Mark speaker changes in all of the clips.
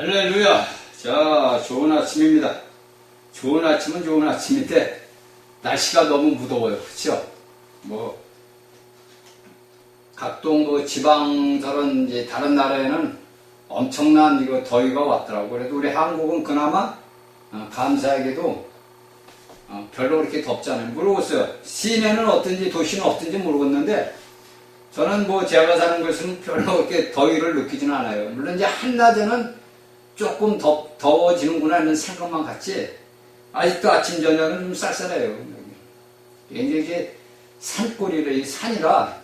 Speaker 1: 할렐루야. 자, 좋은 아침입니다. 좋은 아침은 좋은 아침인데 날씨가 너무 무더워요. 그쵸? 각동 지방 이제 다른 나라에는 엄청난 더위가 왔더라고. 그래도 우리 한국은 그나마 감사하게도 별로 그렇게 덥지 않아요. 모르겠어요. 시내는 어떤지 도시는 어떤지 모르겠는데 저는 제가 사는 곳은 별로 그렇게 더위를 느끼지는 않아요. 물론 이제 한낮에는 조금 더워지는구나 하는 생각만 같지 아직도 아침 저녁은 좀 쌀쌀해요. 굉장히 이게 산골이라 산이라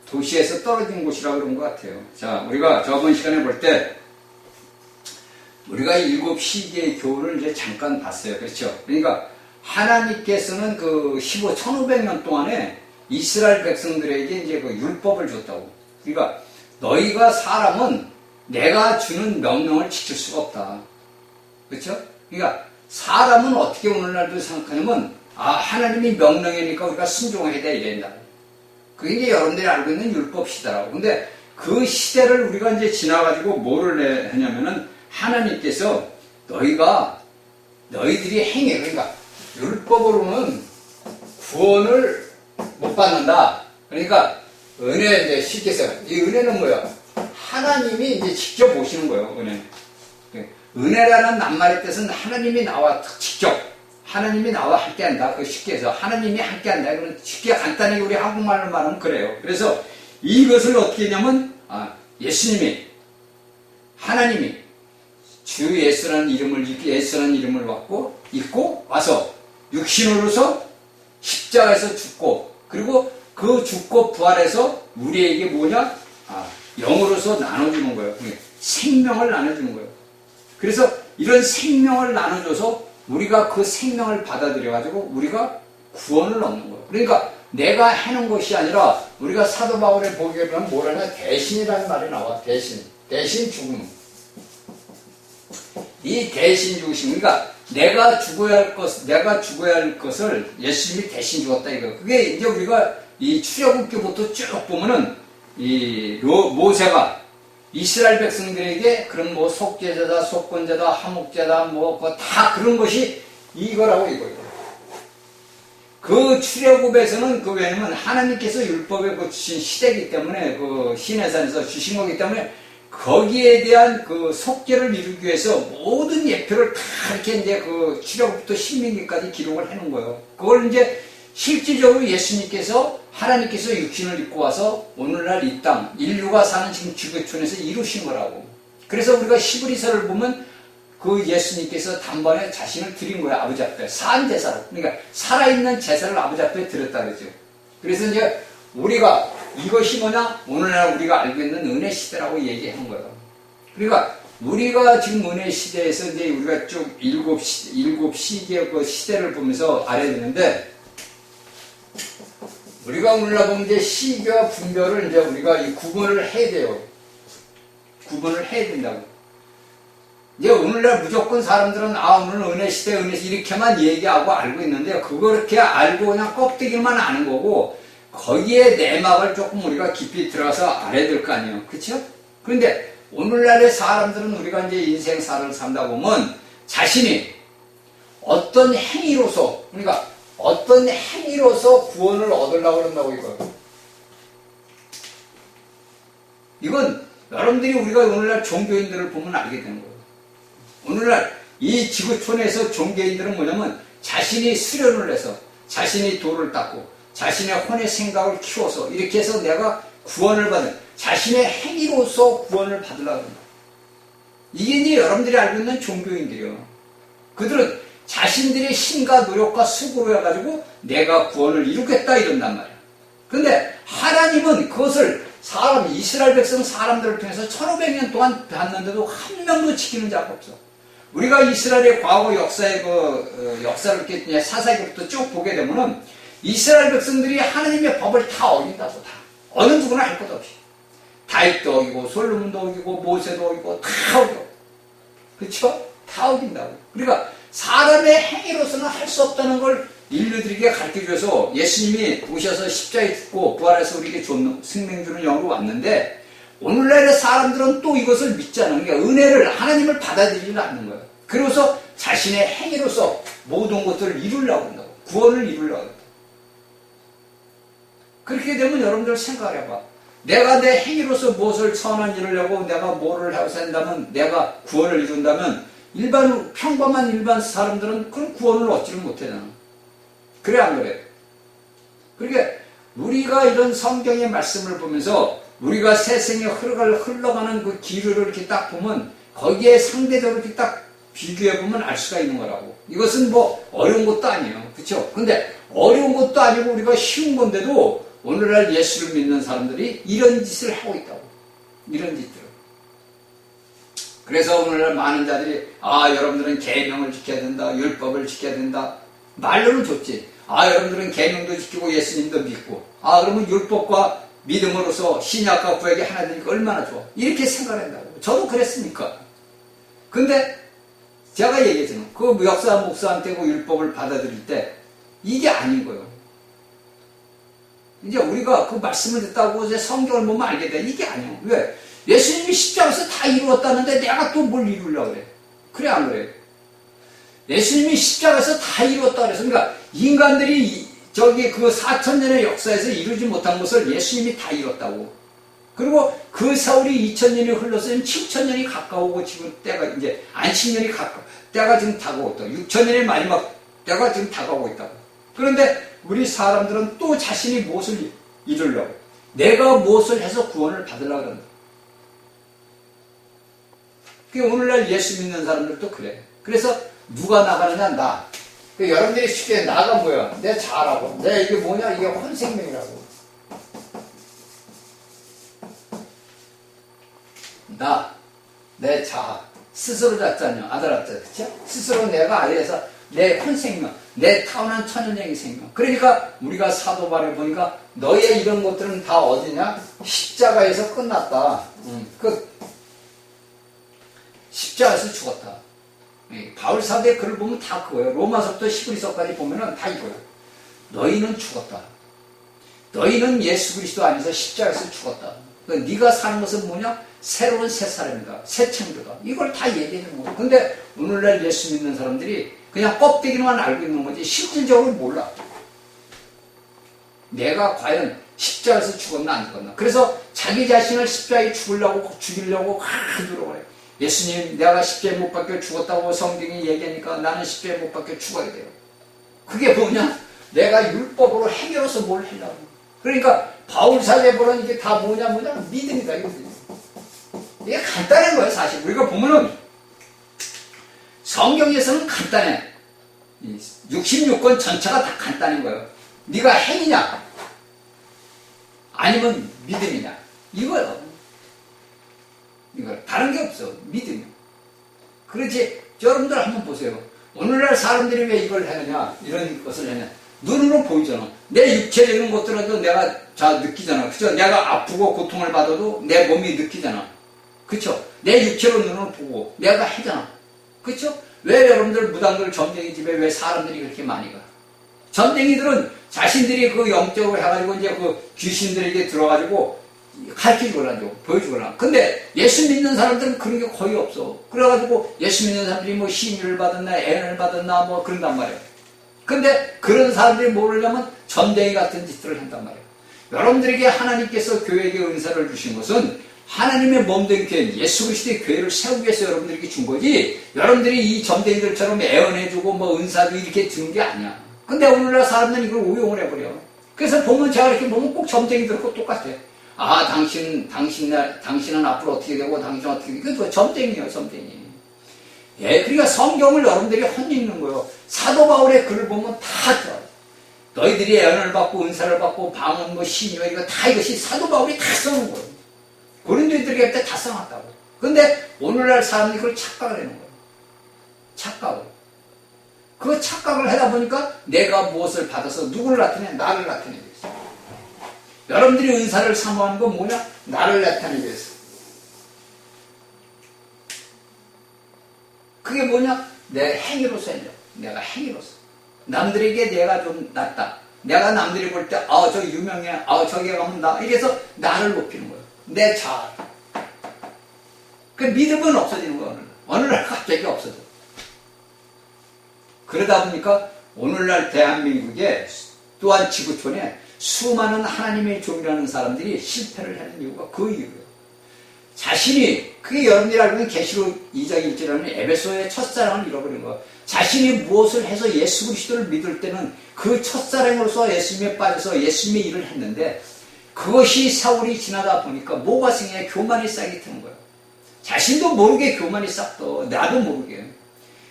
Speaker 1: 도시에서 떨어진 곳이라 그런 것 같아요. 자, 우리가 저번 시간에 볼 때 우리가 7시기의 교훈을 이제 잠깐 봤어요. 그렇죠? 그러니까 하나님께서는 1500년 동안에 이스라엘 백성들에게 이제 율법을 줬다고. 그러니까 너희가 사람은 내가 주는 명령을 지킬 수가 없다. 그렇죠? 그러니까 사람은 어떻게 오늘날도 생각하냐면 하나님이 명령이니까 우리가 순종해야 돼 이랬다. 그게 이제 여러분들이 알고 있는 율법 시대라고. 근데 그 시대를 우리가 이제 지나가지고 뭐를 하냐면은 하나님께서 너희들이 행해. 그러니까 율법으로는 구원을 못 받는다. 그러니까 은혜 이제 쉽게 해서 이 은혜는 뭐야? 하나님이 이제 직접 오시는 거예요. 은혜라는 낱말의 뜻은 하나님이 나와 직접 하나님이 나와 함께한다. 쉽게 해서 하나님이 함께한다. 그러면 쉽게 간단하게 우리 한국말로 말하면 그래요. 그래서 이것을 어떻게 했냐면 예수님이 하나님이 주 예수라는 이름을 입고 와서 육신으로서 십자가에서 죽고 그리고 그 죽고 부활해서 우리에게 영으로서 나눠주는 거예요. 생명을 나눠주는 거예요. 그래서 이런 생명을 나눠줘서 우리가 그 생명을 받아들여가지고 우리가 구원을 얻는 거예요. 그러니까 내가 해놓은 것이 아니라 우리가 사도 바울의 보기에 보면 뭐라냐? 대신이라는 말이 나와. 대신 죽음. 이 대신 죽으심. 그러니까 내가 죽어야 할 것을 예수님이 대신 죽었다 이거. 그게 이제 우리가 이 출애굽기부터 쭉 보면은 모세가 이스라엘 백성들에게 그런 속죄제다, 속건제다, 화목제다, 다 그런 것이 이거라고 이거예요. 그 출애굽에서는 왜냐면 하나님께서 율법에 주신 시대이기 때문에 시내산에서 주신 거기 때문에 거기에 대한 속죄를 이루기 위해서 모든 예표를 다 이렇게 이제 출애굽부터 신명기까지 기록을 해놓은 거예요. 그걸 이제 실질적으로 하나님께서 육신을 입고 와서 오늘날 이 땅, 인류가 사는 지금 지구촌에서 이루신 거라고. 그래서 우리가 히브리서를 보면 예수님께서 단번에 자신을 드린 거예요. 아버지 앞에. 산 제사로. 그러니까 살아있는 제사를 아버지 앞에 드렸다 그러죠. 그래서 이제 우리가 이것이 오늘날 우리가 알고 있는 은혜 시대라고 얘기한 거예요. 그러니까 우리가 지금 은혜 시대에서 이제 우리가 쭉 7시기의 시대를 보면서 알아야 되는데 우리가 오늘날 보면 이제 시기와 분별을 이제 우리가 구분을 해야 돼요. 구분을 해야 된다고. 이제 오늘날 무조건 사람들은 오늘 은혜 시대 이렇게만 얘기하고 알고 있는데 그렇게 알고 그냥 껍데기만 아는 거고 거기에 내막을 조금 우리가 깊이 들어가서 알아야 될 거 아니에요. 그렇죠? 그런데 오늘날의 사람들은 우리가 이제 인생사를 산다 보면 자신이 어떤 행위로서 구원을 얻으려고 그런다고 이건 여러분들이 우리가 오늘날 종교인들을 보면 알게 되는 거예요. 오늘날 이 지구촌에서 종교인들은 뭐냐면 자신이 수련을 해서 자신이 돌을 닦고 자신의 혼의 생각을 키워서 이렇게 해서 내가 구원을 받는 자신의 행위로서 구원을 받으려고 합니다. 이게 이제 여러분들이 알고 있는 종교인들이요. 그들은 자신들의 힘과 노력과 수고로 해가지고 내가 구원을 이루겠다 이런단 말이야. 그런데 하나님은 그것을 이스라엘 백성 사람들을 통해서 1500년 동안 봤는데도 한 명도 지키는 자가 없어. 우리가 이스라엘의 과거 역사의 역사를 이렇게 사사기부터 쭉 보게 되면은 이스라엘 백성들이 하나님의 법을 다 어긴다고 다. 어느 누구나 할 것 없이. 다윗도 어기고 솔로몬도 어기고 모세도 어기고 다 어겨. 그렇죠? 다 어긴다고. 그러니까 사람의 행위로서는 할 수 없다는 걸 인류들에게 가르쳐줘서 예수님이 오셔서 십자가에 죽고 부활해서 우리에게 생명 주는 영으로 왔는데 오늘날의 사람들은 또 이것을 믿지 않는 게 은혜를 하나님을 받아들이지 않는 거예요. 그러고서 자신의 행위로서 모든 것들을 이루려고 한다고. 구원을 이루려고 한다. 그렇게 되면 여러분들 생각을 해봐. 내가 내 행위로서 무엇을 선한 일을 하고 내가 뭐를 하고 산다면 내가 구원을 이룬다면 평범한 일반 사람들은 그런 구원을 얻지를 못하잖아. 그래 안 그래? 그러니까 우리가 이런 성경의 말씀을 보면서 우리가 세상에 흘러가는 그 길을 이렇게 딱 보면 거기에 상대적으로 이렇게 딱 비교해보면 알 수가 있는 거라고. 이것은 뭐 어려운 것도 아니에요. 그쵸? 근데 어려운 것도 아니고 우리가 쉬운 건데도 오늘날 예수를 믿는 사람들이 이런 짓을 하고 있다고. 이런 짓들을. 그래서 오늘날 많은 자들이 여러분들은 계명을 지켜야 된다. 율법을 지켜야 된다. 말로는 좋지. 여러분들은 계명도 지키고 예수님도 믿고 그러면 율법과 믿음으로써 신약과 구약이 하나 되니까 얼마나 좋아. 이렇게 생각한다고. 저도 그랬으니까. 근데 제가 얘기했잖아요. 그 역사 목사한테 그 율법을 받아들일 때 이게 아닌 거예요. 이제 우리가 그 말씀을 듣다고 이제 성경을 보면 알게 돼. 이게 아니에요. 왜? 예수님이 십자가에서 다 이루었다는데 내가 또 뭘 이루려고 그래? 그래 안 그래? 예수님이 십자가에서 다 이루었다 그래서 그러니까 인간들이 그 4,000년의 역사에서 이루지 못한 것을 예수님이 다 이뤘다고. 그리고 그 세월이 2,000년이 흘러서 7,000년이 가까우고 지금 때가 이제 안식년이 때가 지금 다가오고 있다. 6,000년의 마지막 때가 지금 다가오고 있다고. 그런데 우리 사람들은 또 자신이 무엇을 이루려고 내가 무엇을 해서 구원을 받으려고 그런다. 오늘날 예수 믿는 사람들도 그래. 그래서 누가 나가느냐? 나. 여러분들이 쉽게 나가 뭐야? 내 자라고. 내 이게 뭐냐? 이게 혼생명이라고. 내 자. 스스로 잤잖아요. 아들 왔잖아요. 그쵸? 스스로 내가 아래에서 내 혼생명, 내 타고난 천연적인 생명. 그러니까 우리가 사도 바울에 보니까 너의 이런 것들은 다 어디냐? 십자가에서 끝났다. 십자가에서 죽었다. 바울 사도의 글을 보면 다 그거예요. 로마서부터 히브리서까지 보면은 다 이거예요. 너희는 죽었다. 너희는 예수 그리스도 안에서 십자가에서 죽었다. 네가 사는 것은 뭐냐? 새로운 새 사람이다. 새 창조다. 이걸 다 얘기하는 거예요. 근데 오늘날 예수 믿는 사람들이 그냥 껍데기만 알고 있는 거지 실질적으로 몰라. 내가 과연 십자가에서 죽었나 안 죽었나. 그래서 자기 자신을 십자가에 죽이려고 노력을 해요. 예수님 내가 십자가에 못 박혀 죽었다고 성경이 얘기하니까 나는 십자가에 못 박혀 죽어야 돼요. 그게 뭐냐? 내가 율법으로 행위로서 뭘 하려고. 그러니까 바울 사도에 보면 이게 다 뭐냐 믿음이다. 이게 간단한 거예요. 사실 우리가 보면은 성경에서는 간단해. 66권 전체가 다 간단한 거예요. 네가 행위냐 아니면 믿음이냐 이거요. 이거 다른 게 없어. 믿음이요. 그렇지. 여러분들 한번 보세요. 오늘날 사람들이 왜 이걸 하느냐 이런 것을 하냐. 눈으로 보이잖아. 내 육체적인 것들도 내가 느끼잖아. 그죠? 내가 아프고 고통을 받아도 내 몸이 느끼잖아. 그쵸? 내 육체로 눈으로 보고 내가 하잖아. 그쵸? 왜 여러분들 무당들 점쟁이 집에 왜 사람들이 그렇게 많이 가? 점쟁이들은 자신들이 그 영적으로 해가지고 이제 그 귀신들에게 들어가지고 가르쳐주거나 보여주거나. 근데 예수 믿는 사람들은 그런 게 거의 없어. 그래가지고 예수 믿는 사람들이 뭐 신유를 받았나 애를 받았나 뭐 그런단 말이야. 근데 그런 사람들이 모르려면 점쟁이 같은 짓들을 한단 말이야. 여러분들에게 하나님께서 교회에게 은사를 주신 것은 하나님의 몸된 교회, 예수 그리스도의 교회를 세우기 위해서 여러분들에게 준 거지, 여러분들이 이 점쟁이들처럼 애원해주고 뭐 은사도 이렇게 주는 게 아니야. 근데 오늘날 사람들은 이걸 오용을 해버려. 그래서 보면 제가 이렇게 보면 꼭 점쟁이들하고 똑같아. 당신은 앞으로 어떻게 되고 당신은 어떻게 되고. 그거 점쟁이에요, 점쟁이. 예, 그러니까 성경을 여러분들이 헛읽는 거예요. 사도 바울의 글을 보면 다 좋아요. 너희들이 애원을 받고 은사를 받고 방언 뭐 신유 이거 다 이것이 사도 바울이 다 써놓은 거예요. 고린도인들에게 할 때 다 써놨다고. 근데 오늘날 사람들이 그걸 착각을 해놓은 거예요. 착각을. 그 착각을 하다 보니까 내가 무엇을 받아서 누구를 나타내? 나를 나타내고 있어. 여러분들이 은사를 사모하는 건 뭐냐? 나를 나타내기 위해서. 그게 뭐냐? 내 행위로서 해요. 내가 행위로서. 남들에게 내가 좀 낫다. 내가 남들이 볼 때, 저 유명해. 저기 가면 나. 이래서 나를 높이는 거예요. 내 자아. 그 믿음은 없어지는 거야. 어느 날 갑자기 없어져. 그러다 보니까 오늘날 대한민국에 또한 지구촌에 수많은 하나님의 종이라는 사람들이 실패를 하는 이유가 그 이유예요. 자신이, 그게 여러분들이 알고 있는 계시록 2장 1절에는 에베소의 첫사랑을 잃어버린 거예요. 자신이 무엇을 해서 예수 그리스도를 믿을 때는 그 첫사랑으로서 예수님에 빠져서 예수님의 일을 했는데, 그것이 세월이 지나다 보니까 뭐가 생겨? 교만이 쌓이게 되는 거예요. 자신도 모르게 교만이 쌓여. 나도 모르게.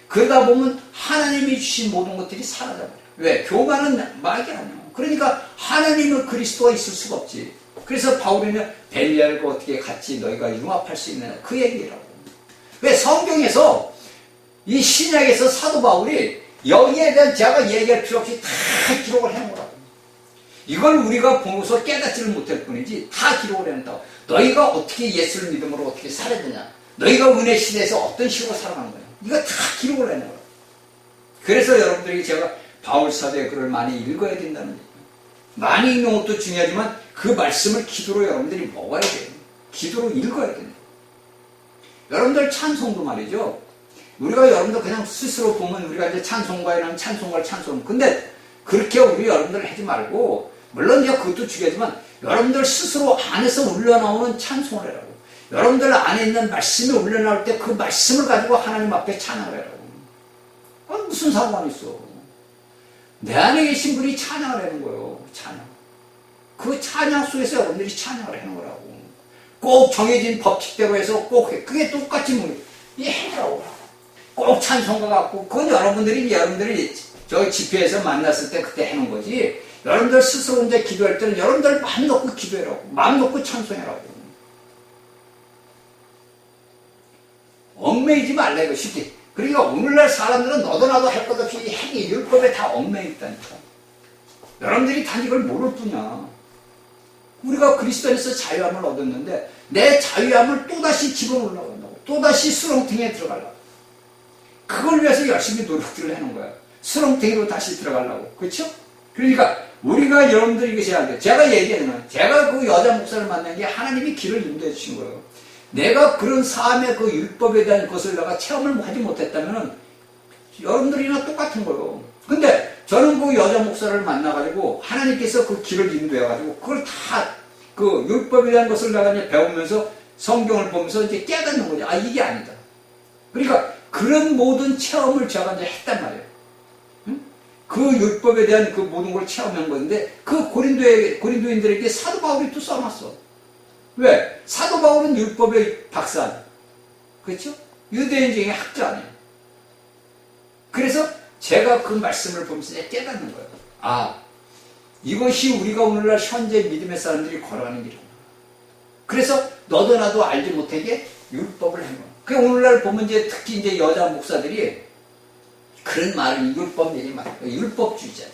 Speaker 1: 그러다 보면 하나님이 주신 모든 것들이 사라져버려요. 왜? 교만은 막이 아니에요. 그러니까 하나님은 그리스도가 있을 수가 없지. 그래서 바울이는 벨리알과 어떻게 같이 너희가 융합할 수 있느냐, 그 얘기라고. 왜? 성경에서 이 신약에서 사도 바울이 여기에 대한 제가 얘기할 필요 없이 다 기록을 해놓은 거라고. 이걸 우리가 보고서 깨닫지를 못할 뿐이지 다 기록을 해놓는다고. 너희가 어떻게 예수를 믿음으로 어떻게 살아야 되냐, 너희가 은혜 시대에서 어떤 식으로 살아가는 거냐, 이거 다 기록을 해놓은 거라고. 그래서 여러분들에게 제가 바울 사도의 글을 많이 읽어야 된다는 얘기예요. 많이 읽는 것도 중요하지만 그 말씀을 기도로 여러분들이 먹어야 돼요. 기도로 읽어야 돼요. 여러분들 찬송도 말이죠. 우리가 여러분들 그냥 스스로 보면 우리가 이제 찬송가에 나면 찬송가를 찬송. 근데 그렇게 우리 여러분들 하지 말고, 물론 이제 그것도 중요하지만 여러분들 스스로 안에서 울려나오는 찬송을 해라고. 여러분들 안에 있는 말씀이 울려나올 때 그 말씀을 가지고 하나님 앞에 찬양을 해라고. 무슨 상관이 있어. 내 안에 계신 분이 찬양을 하는 거예요. 찬양. 그 찬양 속에서 여러분들이 찬양을 하는 거라고. 꼭 정해진 법칙대로 해서 꼭 해. 그게 똑같이 뭐, 해라고. 꼭 찬송가 같고, 그건 여러분들이 저 집회에서 만났을 때 그때 해놓은 거지. 여러분들 스스로 이제 기도할 때는 여러분들 마음 놓고 기도해라고. 마음 놓고 찬송해라고. 얽매이지 말라 이것이지. 그러니까 오늘날 사람들은 너도 나도 할 것 없이 행위, 율법에 다 얽매여 있다니까. 여러분들이 단 이걸 모를 뿐이야. 우리가 그리스도 안에서 자유함을 얻었는데 내 자유함을 또다시 집어넣으려고 한다고. 또다시 수렁탱이에 들어가려고. 그걸 위해서 열심히 노력들을 해놓은 거야. 수렁탱이로 다시 들어가려고. 그렇죠? 그러니까 우리가 여러분들이 이것이 안 돼. 제가 얘기하는, 제가 그 여자 목사를 만난 게 하나님이 길을 인도해 주신 거예요. 내가 그런 삶의 그 율법에 대한 것을 내가 체험을 하지 못했다면 여러분들이나 똑같은 거예요. 근데 저는 그 여자 목사를 만나가지고 하나님께서 그 길을 인도해가지고 그걸 다 그 율법에 대한 것을 내가 이제 배우면서 성경을 보면서 이제 깨닫는 거죠. 아, 이게 아니다. 그러니까 그런 모든 체험을 제가 이제 했단 말이에요. 응? 그 율법에 대한 그 모든 걸 체험한 건데 그 고린도인들에게 사도 바울이 또 써놨어. 왜? 사도 바울은 율법의 박사 아니에요. 그렇죠? 유대인 중에 학자 아니에요. 그래서 제가 그 말씀을 보면서 깨닫는 거예요. 아, 이것이 우리가 오늘날 현재 믿음의 사람들이 걸어가는 길이구나. 그래서 너도 나도 알지 못하게 율법을 한 거예요. 그 오늘날 보면 이제 특히 이제 여자 목사들이 그런 말을 율법 얘기 많아요. 율법주의자.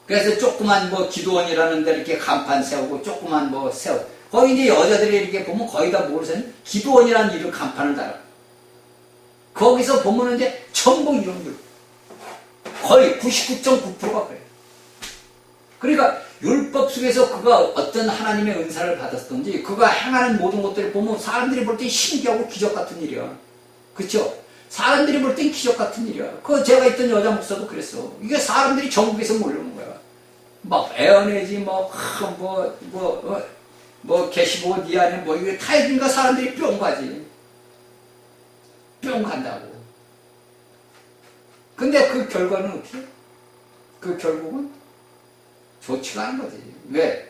Speaker 1: 그래서 조그만 뭐 기도원이라는 데 이렇게 간판 세우고 조그만 뭐 세우고 거기 이제 여자들이 이렇게 보면 거의 다 모르세요? 기도원이라는 이름 간판을 달아. 거기서 보면 이제 전부 이런 율법. 거의 99.9%가 그래요. 그러니까 율법 속에서 그가 어떤 하나님의 은사를 받았던지 그가 행하는 모든 것들을 보면 사람들이 볼 때 신기하고 기적 같은 일이야. 그렇죠? 사람들이 볼 땐 기적 같은 일이야. 그 제가 있던 여자 목사도 그랬어. 이게 사람들이 전국에서 몰려오는 거야. 막 애언해지 뭐 계시고 니 안에 뭐 이게 다 해주니까 사람들이 뿅 가지. 뿅 간다고. 근데 그 결과는 어떻게? 그 결국은 좋지가 않은 거지. 왜?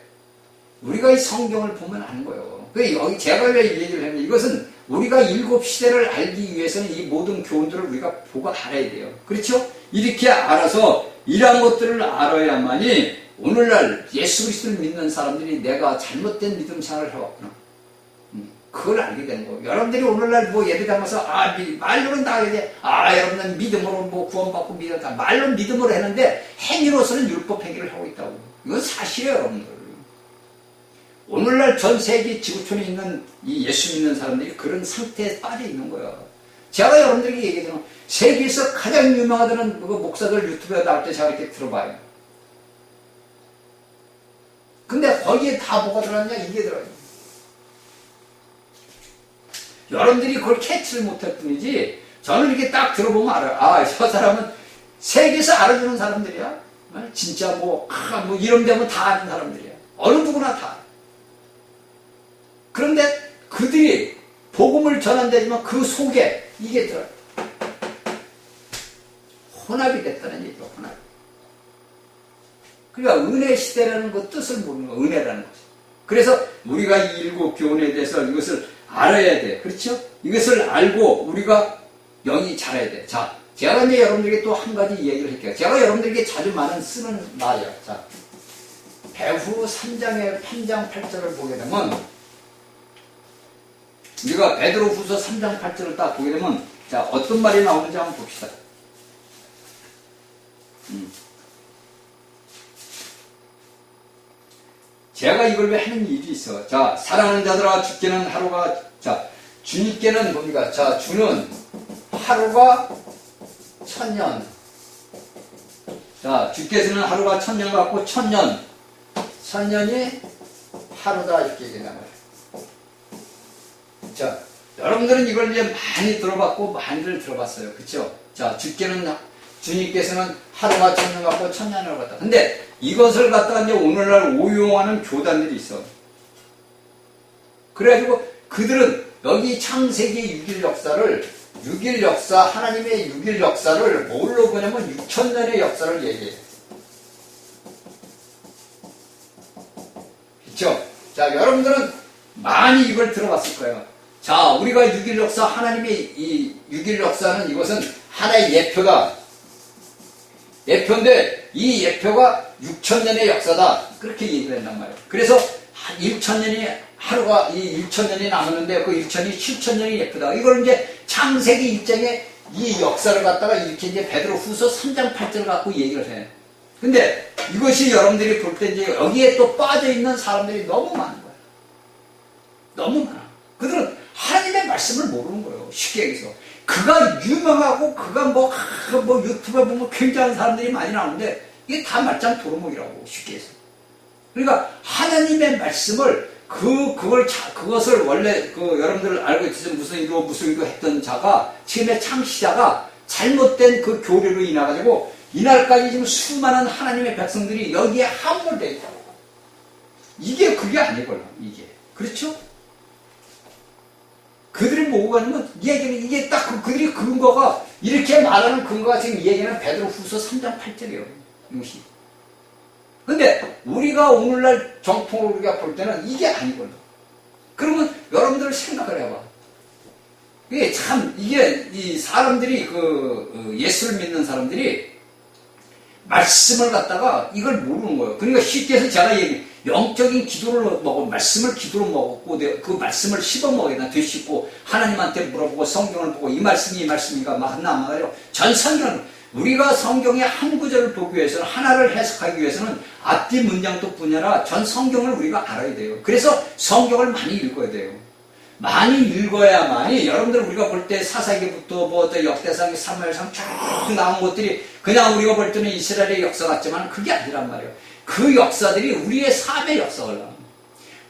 Speaker 1: 우리가 이 성경을 보면 아는 거예요. 여기 제가 왜 이 얘기를 했냐면 이것은 우리가 일곱 시대를 알기 위해서는 이 모든 교훈들을 우리가 보고 알아야 돼요. 그렇죠? 이렇게 알아서 이러한 것들을 알아야만이 오늘날 예수 그리스도를 믿는 사람들이 내가 잘못된 믿음 생활을 해왔구나. 그걸 알게 되는 거예요. 여러분들이 오늘날 뭐 예배 담아서 말로는 다 이제 여러분은 믿음으로 뭐 구원받고 믿었다. 말로 믿음으로 했는데 행위로서는 율법 행위를 하고 있다고. 이건 사실이에요, 여러분들. 오늘날 전 세계 지구촌에 있는 이 예수 믿는 사람들이 그런 상태에 빠져 있는 거예요. 제가 여러분들에게 얘기하면 세계에서 가장 유명하다는 그 목사들 유튜브에 나올 때 제가 이렇게 들어봐요. 근데 거기에 다 뭐가 들어갔냐? 이게 들어가요. 여러분들이 그걸 캐치를 못할 뿐이지, 저는 이렇게 딱 들어보면 알아요. 아, 저 사람은 세계에서 알아주는 사람들이야. 진짜 뭐 이런 데면 다 아는 사람들이야. 어느 누구나 다. 그런데 그들이 복음을 전한다지만 그 속에 이게 들어요. 혼합이 됐다는 얘기죠. 혼합. 그러니까 은혜 시대라는 그 뜻을 모르는 거, 은혜라는 거죠. 그래서 우리가 이 일곱 교훈에 대해서 이것을 알아야 돼. 그렇죠? 이것을 알고 우리가 영이 자라야 돼. 자, 제가 이제 여러분들에게 또 한 가지 얘기를 할게요. 제가 여러분들에게 자주 쓰는 말이에요. 자, 베드로 3장의 3장 8절을 보게 되면, 우리가 베드로 후서 3장 8절을 딱 보게 되면, 자, 어떤 말이 나오는지 한번 봅시다. 제가 이걸 왜 하는 일이 있어. 자, 사랑하는 자들아, 주께는 하루가, 자, 주님께는 뭡니까? 자, 주는 하루가 1000년. 자, 주께서는 하루가 1000년 같고, 1000년이 하루다, 이렇게 얘기하는 거예요. 자, 여러분들은 이걸 이제 많이 들어봤고, 많이들 들어봤어요. 그쵸? 자, 주님께서는 하루가 1000년 같고, 1000년을 갖다. 근데 이것을 갖다가 이제 오늘날 오용하는 교단들이 있어. 그래가지고 그들은 여기 창세기 6일 역사를, 6일 역사, 하나님의 6일 역사를 뭘로 보냐면 6000년의 역사를 얘기해요. 그쵸? 자, 여러분들은 많이 이걸 들어봤을 거예요. 자, 우리가 6일 역사, 하나님의 이 6일 역사는 이것은 하나의 예표다. 예표인데, 이 예표가 6000년의 역사다. 그렇게 얘기를 한단 말이에요. 그래서 1000년이, 하루가 이 1000년이 남았는데, 그 1000이 7000년이 예표다. 이걸 이제 창세기 1장에 이 역사를 갖다가 이렇게 이제 베드로 후서 3장 8절 갖고 얘기를 해. 근데 이것이 여러분들이 볼 때 이제 여기에 또 빠져있는 사람들이 너무 많은 거예요. 너무 많아. 그들은 하나님의 말씀을 모르는 거예요. 쉽게 얘기해서. 그가 유명하고 그가 뭐 유튜브에 보면 굉장한 사람들이 많이 나오는데 이게 다 말짱 도루묵이라고 쉽게 해서. 그러니까 하나님의 말씀을 그것을 원래 여러분들 알고 있듯이 무슨 이거 했던 자가 처음에 창시자가 잘못된 그 교리로 인해가지고 이날까지 지금 수많은 하나님의 백성들이 여기에 함몰되어 있다고. 이게 그게 아니거든요. 이게. 그렇죠? 그들이 뭐가 아니면 얘기는 이게 딱 그들이 근거가 이렇게 말하는 근거가 지금 얘기는 베드로 후서 3장 8절이에요. 이것이. 근데 우리가 오늘날 정통으로 우리가 볼 때는 이게 아니거든요. 그러면 여러분들 생각을 해봐. 이게 참 이게 이 사람들이 예수를 믿는 사람들이 말씀을 갖다가 이걸 모르는 거예요. 그러니까 쉽게 해서 제가 영적인 기도를 먹고 말씀을 기도로 먹었고 그 말씀을 씹어 먹어야 돼. 되씹고 하나님한테 물어보고 성경을 보고 이 말씀인가 맞나 안 맞나요? 전 성경을 우리가 성경의 한 구절을 보기 위해서는 하나를 해석하기 위해서는 앞뒤 문장도 뿐아니라 전 성경을 우리가 알아야 돼요. 그래서 성경을 많이 읽어야 돼요. 많이 읽어야만이 여러분들 우리가 볼 때 사사기부터 역대상, 사무엘상 쭉 나온 것들이 그냥 우리가 볼 때는 이스라엘의 역사 같지만 그게 아니란 말이에요. 그 역사들이 우리의 삶의 역사를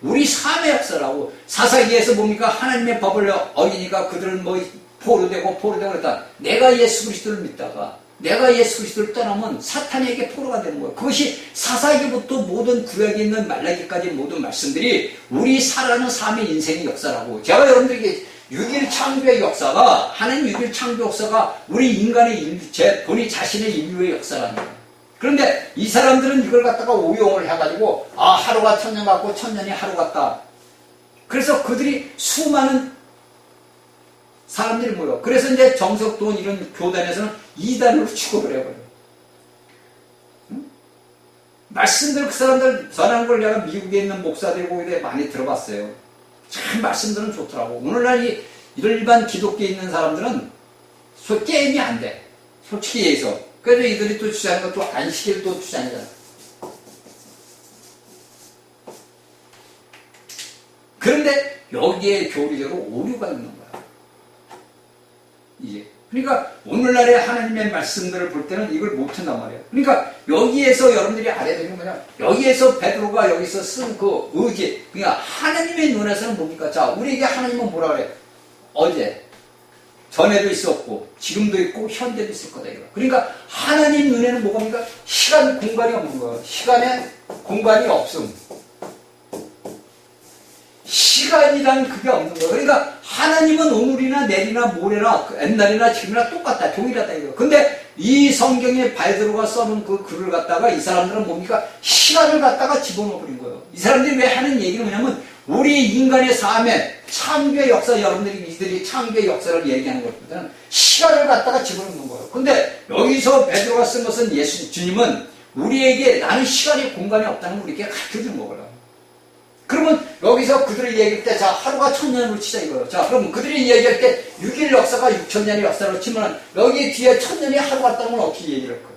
Speaker 1: 우리 삶의 역사라고. 사사기에서 뭡니까? 하나님의 법을 어기니까 그들은 포로되고 그랬다. 내가 예수 그리스도를 믿다가 내가 예수 그리스도를 떠나면 사탄에게 포로가 되는 거예요. 그것이 사사기부터 모든 구약에 있는 말라기까지 모든 말씀들이 우리 살아가는 삶의 인생의 역사라고. 제가 여러분들에게 6일 창조의 역사가 하나님 6일 창조 역사가 우리 인간의 본인 자신의 인류의 역사라는 거예요. 그런데 이 사람들은 이걸 갖다가 오용을 해가지고 하루가 1000년 같고 1000년이 하루 같다. 그래서 그들이 수많은 사람들이 모여. 그래서 이제 정석돈 이런 교단에서는 이단으로 취급을 해버려요. 응? 말씀들 그 사람들 전하는 걸 내가 미국에 있는 목사들 보기에 많이 들어봤어요. 참 말씀들은 좋더라고. 오늘날 이 일반 기독교에 있는 사람들은 게임이 안 돼. 솔직히 얘기해서. 그래서 이들이 또 주장하는 것도 안식일 또 주장이잖아. 그런데 여기에 교리적으로 오류가 있는 거야. 이게. 그러니까 오늘날의 하나님의 말씀들을 볼 때는 이걸 못한단 말이에요. 그러니까 여기에서 여러분들이 알아야 되는 거냐? 여기에서 베드로가 여기서 쓴 그 의지, 그러니까 하나님의 눈에서는 뭡니까? 자, 우리에게 하나님은 뭐라 그래? 어제, 전에도 있었고, 지금도 있고, 현재도 있을 거다, 이거. 그러니까, 하나님 눈에는 뭐가 시간, 공간이 없는 거예요. 시간에 공간이 없음. 시간이란 그게 없는 거예요. 그러니까, 하나님은 오늘이나 내일이나 모레나, 옛날이나 지금이나 똑같다, 동일하다, 이거. 근데, 이 성경에 베드로가 써놓은 그 글을 갖다가 이 사람들은 뭡니까? 시간을 갖다가 집어넣어버린 거예요. 이 사람들이 왜 하는 얘기는 뭐냐면, 우리 인간의 삶에 창조의 역사, 여러분들이 이들이 창조의 역사를 얘기하는 것보다는 시간을 갖다가 집어넣는 거예요. 근데 여기서 베드로가 쓴 것은 주님은 우리에게 나는 시간이 공간이 없다는 걸 우리에게 가르쳐주는 거거든요. 그러면 여기서 그들이 얘기할 때, 자, 하루가 1000년으로 치자 이거예요. 자, 그럼 그들이 얘기할 때 6일 역사가 6000년의 역사로 치면 여기 뒤에 1000년이 하루 같다는 건 어떻게 얘기를 할까요?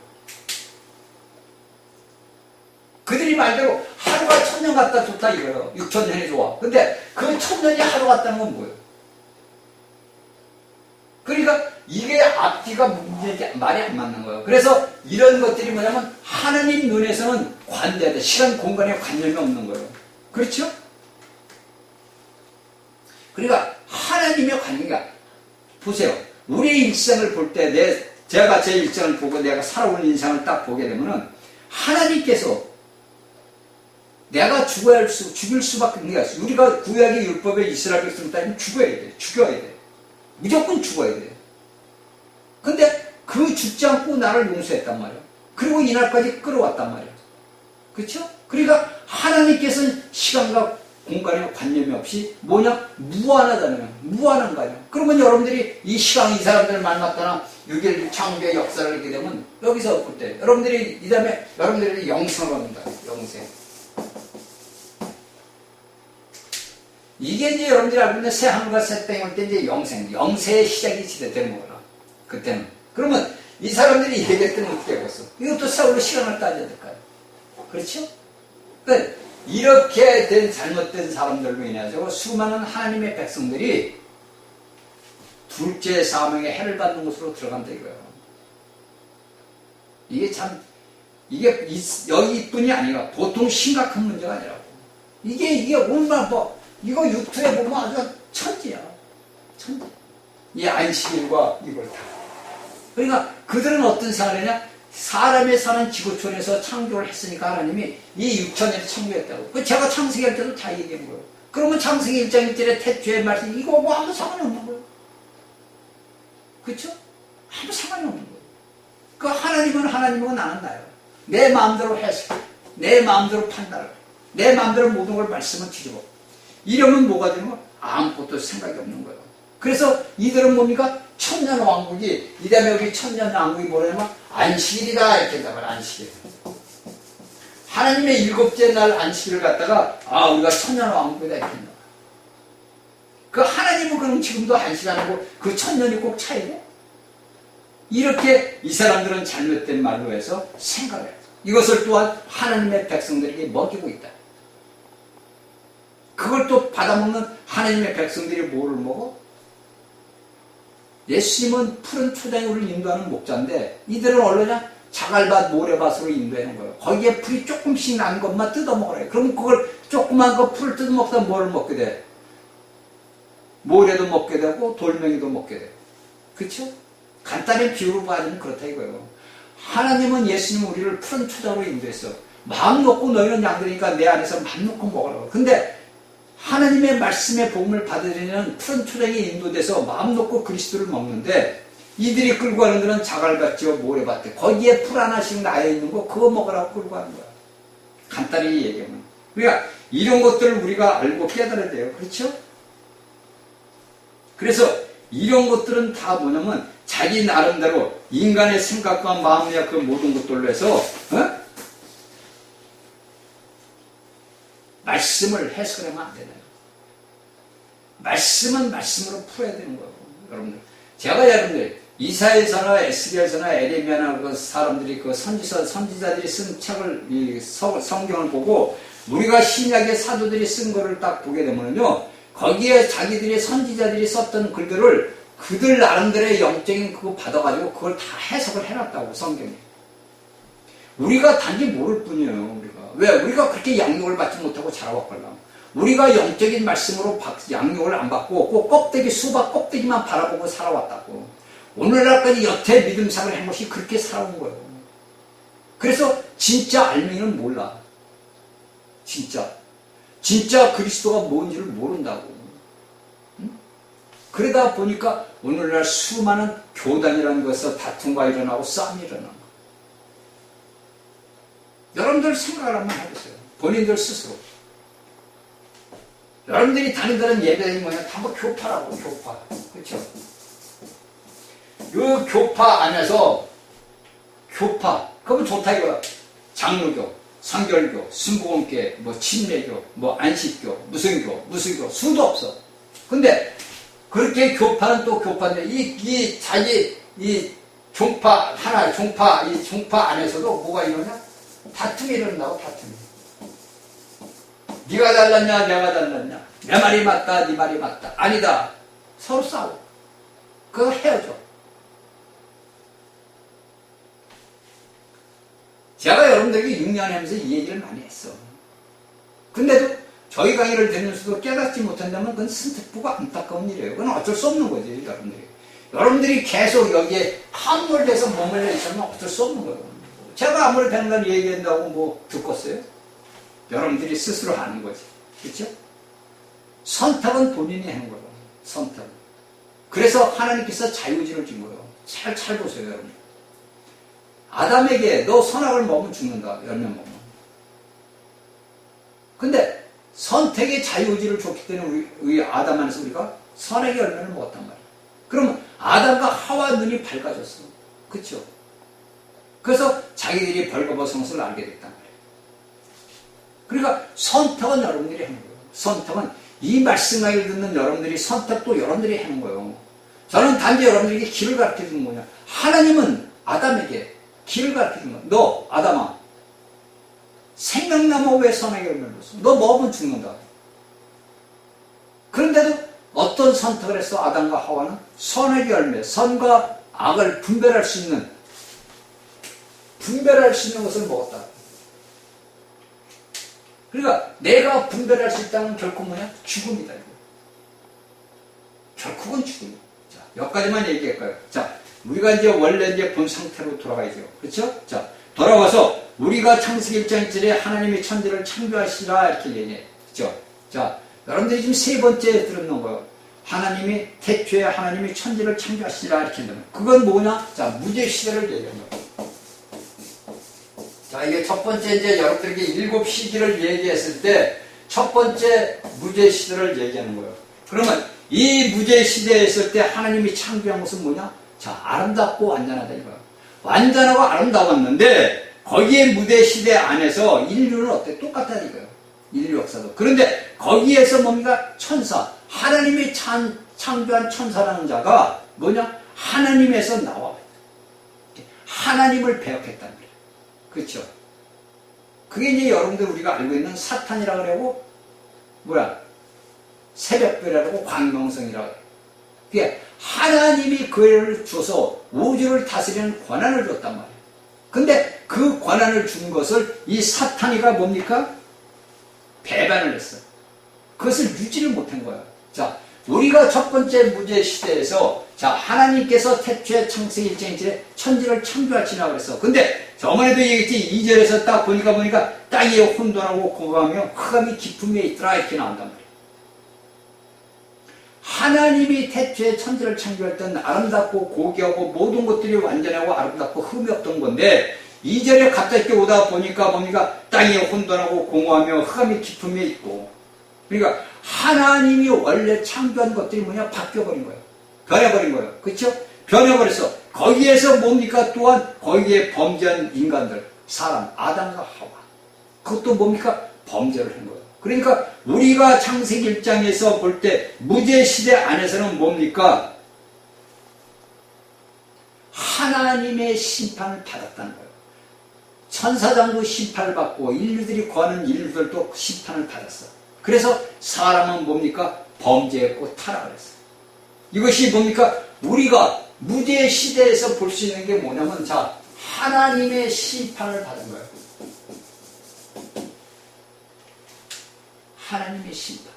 Speaker 1: 그들이 말대로 하루가 1000년 같다 좋다 이거예요. 6000년이 좋아. 근데 그 1000년이 하루 같다는 건 뭐예요? 그러니까 이게 앞뒤가 문제지 말이 안 맞는 거예요. 그래서 이런 것들이 뭐냐면 하나님 눈에서는 관대하다. 시간 공간에 관념이 없는 거예요. 그렇죠? 그러니까 하나님의 관계가 보세요. 우리의 일생을 볼 때 제가 제 일생을 보고 내가 살아온 인생을 딱 보게 되면은 하나님께서 내가 죽을 수밖에 없는 게 없어요. 우리가 구약의 율법에 이스라엘 백성을 따지면 죽어야 돼. 죽여야 돼. 무조건 죽어야 돼. 근데 그 죽지 않고 나를 용서했단 말이야. 그리고 이날까지 끌어왔단 말이야. 그렇죠? 그러니까 하나님께서는 시간과 공간에 관념이 없이 뭐냐? 무한하다는 무한한 거 아니야. 그러면 여러분들이 이 시간 이 사람들을 만났다나 6일 창조의 역사를 하게 되면 여기서 볼 때 여러분들이 이 다음에 여러분들이 영생을 합니다. 영생. 이게 이제 여러분들이 알고 있는 새 하늘과 새 땅이 올 때 이제 영생의 시작이 되는 거구나. 그때는. 그러면 이 사람들이 얘기할 때는 어떻게 해봤어? 이것도 세월로 시간을 따져야 될까요? 그렇죠? 그러니까 이렇게 된 잘못된 사람들로 인해서 수많은 하나님의 백성들이 둘째 사명의 해를 받는 곳으로 들어간다 이거예요. 이게 참 이게 여기뿐이 아니라 보통 심각한 문제가 아니라고. 이게 얼마나 이거 유튜브에 보면 아주 천지야. 천지. 이 안식일과 이걸 다. 그러니까 그들은 어떤 생각을 했냐? 사람의 사는 지구촌에서 창조를 했으니까 하나님이 이 6000년에 창조했다고. 제가 창세기 할 때도 다 얘기한 거예요. 그러면 창세기 1장 1절에 태초의 말씀 이거 뭐 아무 상관이 없는 거예요. 그렇죠? 아무 상관이 없는 거예요. 그 하나님은 하나님이고 나는 나요. 내 마음대로 해석해. 내 마음대로 판단을 해. 내 마음대로 모든 걸 말씀을 뒤집어. 이러면 뭐가 되는 거야? 아무것도 생각이 없는 거예요. 그래서 이들은 뭡니까? 천년왕국이, 이 다음에 여기 천년왕국이 뭐냐면 안식일이다 이렇게 한단 말이야. 안식일. 하나님의 7째 날 안식일을 갖다가 우리가 천년왕국이다 이렇게 한다. 그 하나님은 그럼 지금도 안식하고 그 천년이 꼭 차야 돼? 이렇게 이 사람들은 잘못된 말로 해서 생각을 해요. 이것을 또한 하나님의 백성들에게 먹이고 있다. 그걸 또 받아먹는 하나님의 백성들이 뭐를 먹어? 예수님은 푸른 초장에 우리를 인도하는 목자인데 이들은 얼마냐? 자갈밭, 모래밭으로 인도하는 거예요. 거기에 풀이 조금씩 난 것만 뜯어먹으라. 그럼 그걸 조그만 거 풀을 뜯어먹다 뭐를 먹게 돼? 모래도 먹게 되고 돌멩이도 먹게 돼. 그렇죠? 간단히 비유로 봐주면 그렇다 이거예요. 하나님은 예수님은 우리를 푸른 초장으로 인도했어. 마음 놓고 너희는 양들이니까 내 안에서 마음 놓고 먹으라고. 근데 하나님의 말씀의 복음을 받으려는 푸른 초장에 인도돼서 마음 놓고 그리스도를 먹는데 이들이 끌고 가는 데는 자갈밭이요 모래밭에 거기에 풀 하나씩 나여있는 거 그거 먹으라고 끌고 가는 거야. 간단히 얘기하면. 그러니까 이런 것들을 우리가 알고 깨달아야 돼요. 그렇죠? 그래서 이런 것들은 다 뭐냐면 자기 나름대로 인간의 생각과 마음이야 그 모든 것들로 해서 말씀을 해석을 하면 안 되나요? 말씀은 말씀으로 풀어야 되는 거예요. 여러분들. 제가 여러분들 이사야서나 에스겔서나 에레미야나 그 사람들이 그 선지자들이 쓴 책을 성경을 보고 우리가 신약의 사도들이 쓴 거를 딱 보게 되면요. 거기에 자기들이 선지자들이 썼던 글들을 그들 나름대로의 영적인 그거 받아가지고 그걸 다 해석을 해놨다고 성경에. 우리가 단지 모를 뿐이에요. 우리가 왜 우리가 그렇게 양육을 받지 못하고 자라왔걸라. 우리가 영적인 말씀으로 양육을 안 받고 꼭 껍데기, 수박 껍데기만 바라보고 살아왔다고. 오늘날까지 여태 믿음생활을 한 것이 그렇게 살아온 거예요. 그래서 진짜 알미는 몰라. 진짜 그리스도가 뭔지를 모른다고. 응? 그러다 보니까 오늘날 수많은 교단이라는 것에서 다툼과 일어나고 싸움이 일어나고. 여러분들 생각을 한번 해보세요. 본인들 스스로. 여러분들이 다니던 예배당이 뭐냐? 다 뭐 교파라고, 교파. 그렇죠? 이 교파 안에서 교파, 그러면 좋다 이거야. 장로교, 성결교, 순복음교, 뭐 침례교, 뭐 안식교, 무슨 교, 수도 없어. 근데 그렇게 교파는 또 교파인데 이 자기 이 종파 하나, 이 종파 안에서도 뭐가 일어나냐? 다툼이 일어난다고, 다툼이. 네가 달랐냐, 내가 달랐냐? 내 말이 맞다, 네 말이 맞다. 아니다. 서로 싸워. 그거 헤어져. 제가 여러분들에게 6년 하면서 이 얘기를 많이 했어. 근데도 저희 강의를 듣면서도 깨닫지 못한다면 그건 선택부가 안타까운 일이에요. 그건 어쩔 수 없는 거지, 여러분들이. 여러분들이 계속 여기에 함몰돼서 머물러 있으면 어쩔 수 없는 거예요. 제가 아무리 백날 얘기한다고 뭐 듣겠어요? 여러분들이 스스로 하는 거지. 그렇죠? 선택은 본인이 하는 거예요. 선택은. 그래서 하나님께서 자유의지를 준 거예요. 잘 보세요, 여러분. 아담에게 너 선악을 먹으면 죽는다. 열매 먹으면. 근데 선택의 자유의지를 줬기 때문에 우리 아담 안에서 우리가 선악의 열매를 먹었단 말이에요. 그러면 아담과 하와 눈이 밝아졌어. 그렇죠? 그래서 자기들이 벌거벗은 것을 알게 됐단 말이에요. 그러니까 선택은 여러분들이 하는 거예요. 선택은 이 말씀 강의를 듣는 여러분들이 선택도 여러분들이 하는 거예요. 저는 단지 여러분들에게 길을 가르쳐주는 거냐. 하나님은 아담에게 길을 가르쳐주는 거야. 너 아담아, 생명나무 왜 선악의 열매를 줬어? 너 먹으면 죽는다. 그런데도 어떤 선택을 했어? 아담과 하와는 선악의 열매, 선과 악을 분별할 수 있는 것을 먹었다. 그러니까 내가 분별할 수 있다는 결코 뭐냐? 죽음이다. 이거. 결국은 죽음이야. 자, 몇 가지만 얘기할까요? 자, 우리가 이제 원래 이제 본 상태로 돌아가야죠. 그렇죠? 자, 돌아와서 우리가 창세기 1장 1절에 하나님이 천지를 창조하시라 이렇게 얘기해. 그렇죠? 자, 여러분들이 지금 세 번째 들었는 거예요. 하나님이 태초에 하나님이 천지를 창조하시라 이렇게 했는 거예요. 그건 뭐냐? 자, 무죄 시대를 얘기하는 거예요. 자, 이게 첫 번째 이제 여러분들에게 일곱 시기를 얘기했을 때 첫 번째 무죄 시대를 얘기하는 거예요. 그러면 이 무죄 시대에 있을 때 하나님이 창조한 것은 뭐냐? 자, 아름답고 완전하다 이거예요. 완전하고 아름다웠는데 거기에 무죄 시대 안에서 인류는 어때? 똑같다 이거예요. 인류 역사도. 그런데 거기에서 뭡니까? 천사. 하나님이 창조한 천사라는 자가 뭐냐? 하나님에서 나와. 하나님을 배역했단 말이에요. 그렇죠? 그게 이제 여러분들 우리가 알고 있는 사탄이라고 그러고 뭐야? 새벽별이라고 광명성이라고 해요. 그게 하나님이 그를 줘서 우주를 다스리는 권한을 줬단 말이에요. 근데 그 권한을 준 것을 이 사탄이가 뭡니까? 배반을 했어요. 그것을 유지를 못한 거야. 자, 우리가 첫 번째 무죄 시대에서 자, 하나님께서 태초에 창세기 1장 1절에 천지를 창조하시나 그랬어. 근데 저번에도 얘기했지, 2절에서 딱 보니까 땅이 혼돈하고 공허하며 흑암이 깊음에 있더라 이렇게 나온단 말이에요. 하나님이 태초에 천지를 창조할 때는 아름답고 고귀하고 모든 것들이 완전하고 아름답고 흠이 없던 건데 2절에 갑자기 오다 보니까 땅이 혼돈하고 공허하며 흑암이 깊음에 있고, 그러니까 하나님이 원래 창조한 것들이 뭐냐? 바뀌어버린 거예요. 변해버린 거예요. 그렇죠? 변해버렸어. 거기에서 뭡니까? 또한 거기에 범죄한 인간들, 사람, 아담과 하와. 그것도 뭡니까? 범죄를 한 거예요. 그러니까 우리가 창세기 1장에서 볼 때 무죄 시대 안에서는 뭡니까? 하나님의 심판을 받았다는 거예요. 천사장도 심판을 받고 인류들이 구하는 인류들도 심판을 받았어. 그래서 사람은 뭡니까? 범죄했고 타락을 했어. 이것이 뭡니까? 우리가 무죄 시대에서 볼 수 있는 게 뭐냐면, 자, 하나님의 심판을 받은 거예요. 하나님의 심판.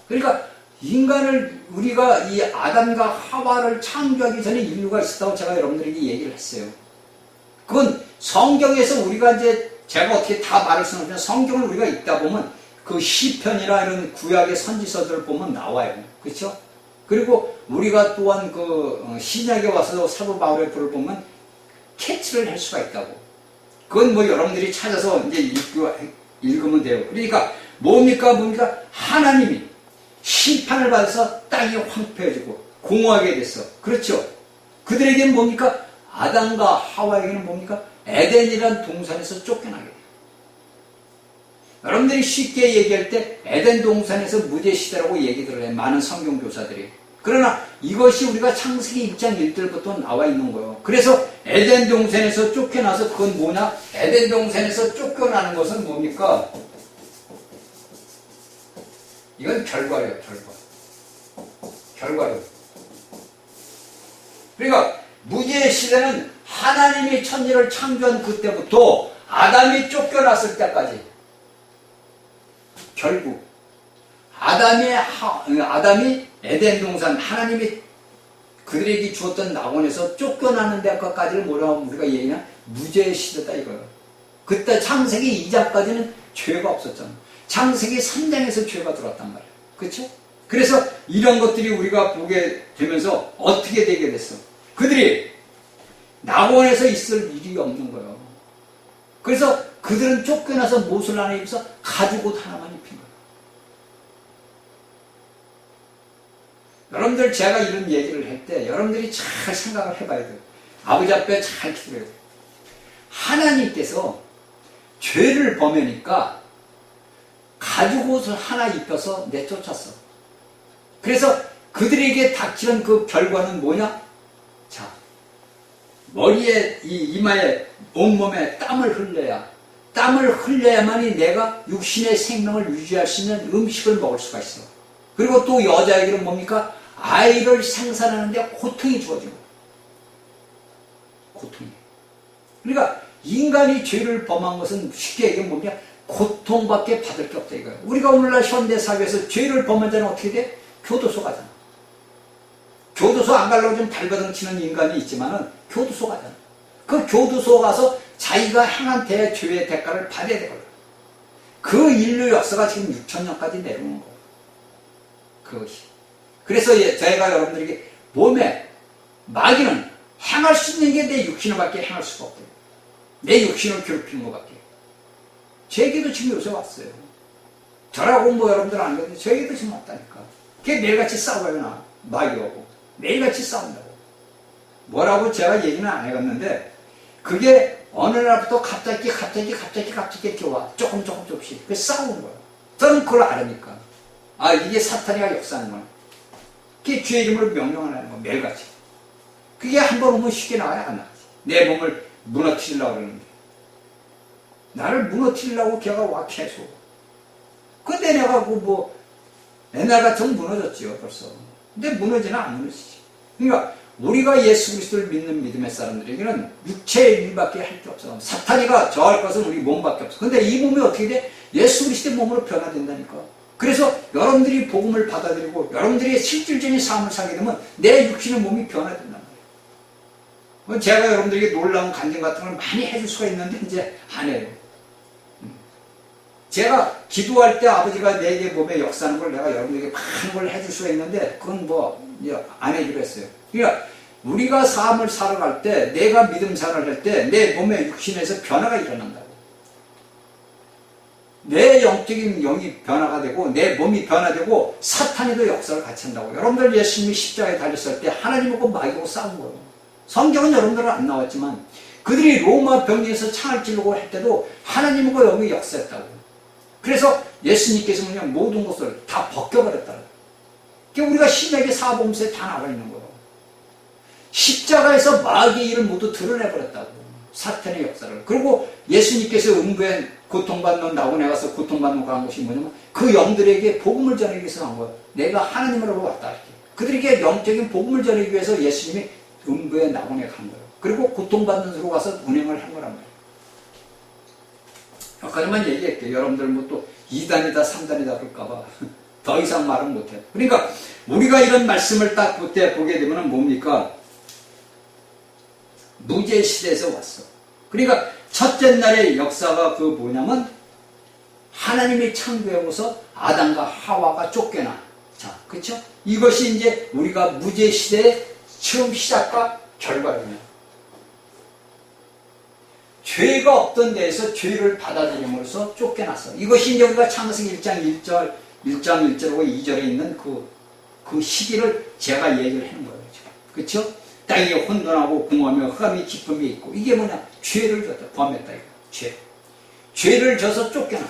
Speaker 1: 그러니까 인간을 우리가 이 아담과 하와를 창조하기 전에 인류가 있었다고 제가 여러분들에게 얘기를 했어요. 그건 성경에서 우리가 이제 제가 어떻게 다 말할 수는 없지만 성경을 우리가 읽다 보면 그 시편이나 이런 구약의 선지서들을 보면 나와요. 그렇죠? 그리고 우리가 또한 그 신약에 와서 사도 바울의 글을 보면 캐치를 할 수가 있다고. 그건 뭐 여러분들이 찾아서 이제 읽으면 돼요. 그러니까 뭡니까? 하나님이 심판을 받아서 땅이 황폐해지고 공허하게 됐어. 그렇죠? 그들에게는 뭡니까? 아담과 하와에게는 뭡니까? 에덴이라는 동산에서 쫓겨나게 돼요. 여러분들이 쉽게 얘기할 때 에덴 동산에서 무죄시대라고 얘기들을 해요. 많은 성경교사들이. 그러나 이것이 우리가 창세기 1장 1절부터 나와 있는 거예요. 그래서 에덴 동산에서 쫓겨나서 그건 뭐냐? 에덴 동산에서 쫓겨나는 것은 뭡니까? 이건 결과예요, 결과예요. 그러니까 무죄의 시대는 하나님이 천지를 창조한 그때부터 아담이 쫓겨났을 때까지 결국 아담이 에덴 동산 하나님이 그들에게 주었던 낙원에서 쫓겨나는 데까지를 뭐라고 우리가 얘기하냐? 무죄의 시대다 이거예요. 그때 창세기 2장까지는 죄가 없었잖아. 창세기 3장에서 죄가 들어왔단 말이에요. 그렇죠? 그래서 이런 것들이 우리가 보게 되면서 어떻게 되게 됐어? 그들이 낙원에서 있을 일이 없는 거예요. 그래서 그들은 쫓겨나서 못을 하나 입어서 가죽옷 하나만 입힌 거예요. 여러분들 제가 이런 얘기를 할 때 여러분들이 잘 생각을 해봐야 돼요. 아버지 앞에 잘 기도해야 돼요. 하나님께서 죄를 범하니까 가죽옷을 하나 입혀서 내쫓았어. 그래서 그들에게 닥치는 그 결과는 뭐냐? 자, 머리에, 이마에, 온몸에 땀을 흘려야만이 내가 육신의 생명을 유지할 수 있는 음식을 먹을 수가 있어. 그리고 또 여자에게는 뭡니까? 아이를 생산하는데 고통이 주어지고. 고통이. 그러니까 인간이 죄를 범한 것은 쉽게 얘기하면 뭐냐? 고통밖에 받을 게 없다 이거예요. 우리가 오늘날 현대사회에서 죄를 범한 자는 어떻게 돼? 교도소 가잖아. 교도소 안 가려고 좀 발버둥 치는 인간이 있지만은 교도소 가잖아. 그 교도소 가서 자기가 행한 죄의 대가를 받아야 되거든. 그 인류 역사가 지금 6천년까지 내려오는 거예요. 그것이. 그래서 저희가 여러분들에게 몸에 마귀는 행할 수 있는 게 내 육신을밖에 행할 수가 없대요. 내 육신을 괴롭히는 것밖에. 저에게도 지금 요새 왔어요. 저라고 뭐 여러분들 안 그러는데 저에게도 지금 왔다니까. 그게 매일같이 싸워요, 나. 마귀하고. 매일같이 싸운다고. 뭐라고 제가 얘기는 안 해갔는데, 그게 어느 날부터 갑자기 이렇게 와. 조금씩. 그게 싸우는 거야. 저는 그걸 알으니까. 아, 이게 사탄이가 역사하는 거야. 그게 주의 이름으로 명령하는 거야. 매일같이. 그게 한 번 오면 쉽게 나와야 안 나가지. 내 몸을 무너뜨리려고 그러는데. 나를 무너뜨리려고 걔가 와, 계속. 근데 내가 옛날 같으면 무너졌지요, 벌써. 근데 무너지는 안 무너지지. 그러니까, 우리가 예수 그리스도를 믿는 믿음의 사람들에게는 육체의 일밖에 할 게 없어. 사탄이가 저할 것은 우리 몸밖에 없어. 근데 이 몸이 어떻게 돼? 예수 그리스도의 몸으로 변화된다니까. 그래서 여러분들이 복음을 받아들이고, 여러분들이 실질적인 삶을 살게 되면 내 육신의 몸이 변화된단 말이에요. 제가 여러분들에게 놀라운 간증 같은 걸 많이 해줄 수가 있는데, 이제 안 해요. 제가 기도할 때 아버지가 내게 몸에 역사하는 걸 내가 여러분에게 많은 걸 해줄 수가 있는데 그건 안 해주려 했어요. 그러니까 우리가 삶을 살아갈 때 내가 믿음 생활을 할 때 내 몸의 육신에서 변화가 일어난다고. 내 영적인 영이 변화가 되고 내 몸이 변화되고 사탄이도 역사를 같이 한다고. 여러분들 예수님이 십자가에 달렸을 때 하나님하고 마귀하고 싸운 거예요. 성경은 여러분들은 안 나왔지만 그들이 로마 병기에서 창을 찌르고 할 때도 하나님하고 영이 역사했다고. 그래서 예수님께서는요, 모든 것을 다 벗겨버렸다. 그러니까 우리가 신약의 사복음서에 다 나와 있는 거예요. 십자가에서 마귀의 일을 모두 드러내버렸다고. 사탄의 역사를. 그리고 예수님께서 음부에 고통받는 낙원에 가서 고통받는 거 한 것이 뭐냐면 그 영들에게 복음을 전하기 위해서 한 거예요. 내가 하나님으로 왔다. 이렇게. 그들에게 영적인 복음을 전하기 위해서 예수님이 음부에 낙원에 간 거예요. 그리고 고통받는 데로 가서 운행을 한 거란 말이에요. 몇 가지만 얘기할게요. 여러분들 뭐 또 2단이다 3단이다 그럴까봐 더 이상 말은 못해요. 그러니까 우리가 이런 말씀을 딱 그때 보게 되면 뭡니까? 무죄 시대에서 왔어. 그러니까 첫째 날의 역사가 그 뭐냐면 하나님이 창조해서 아담과 하와가 쫓겨나. 자, 그쵸? 이것이 이제 우리가 무죄 시대의 처음 시작과 결과입니다. 죄가 없던 데에서 죄를 받아들임으로써 쫓겨났어. 이것이 이제 우리가 창세기 1장 1절하고 2절에 있는 그 시기를 제가 얘기를 하는 거예요. 그쵸? 땅이 혼돈하고 공허하며 흑암이 깊음이 있고, 이게 뭐냐? 죄를 졌다. 범했다. 이거. 죄. 죄를 져서 쫓겨나.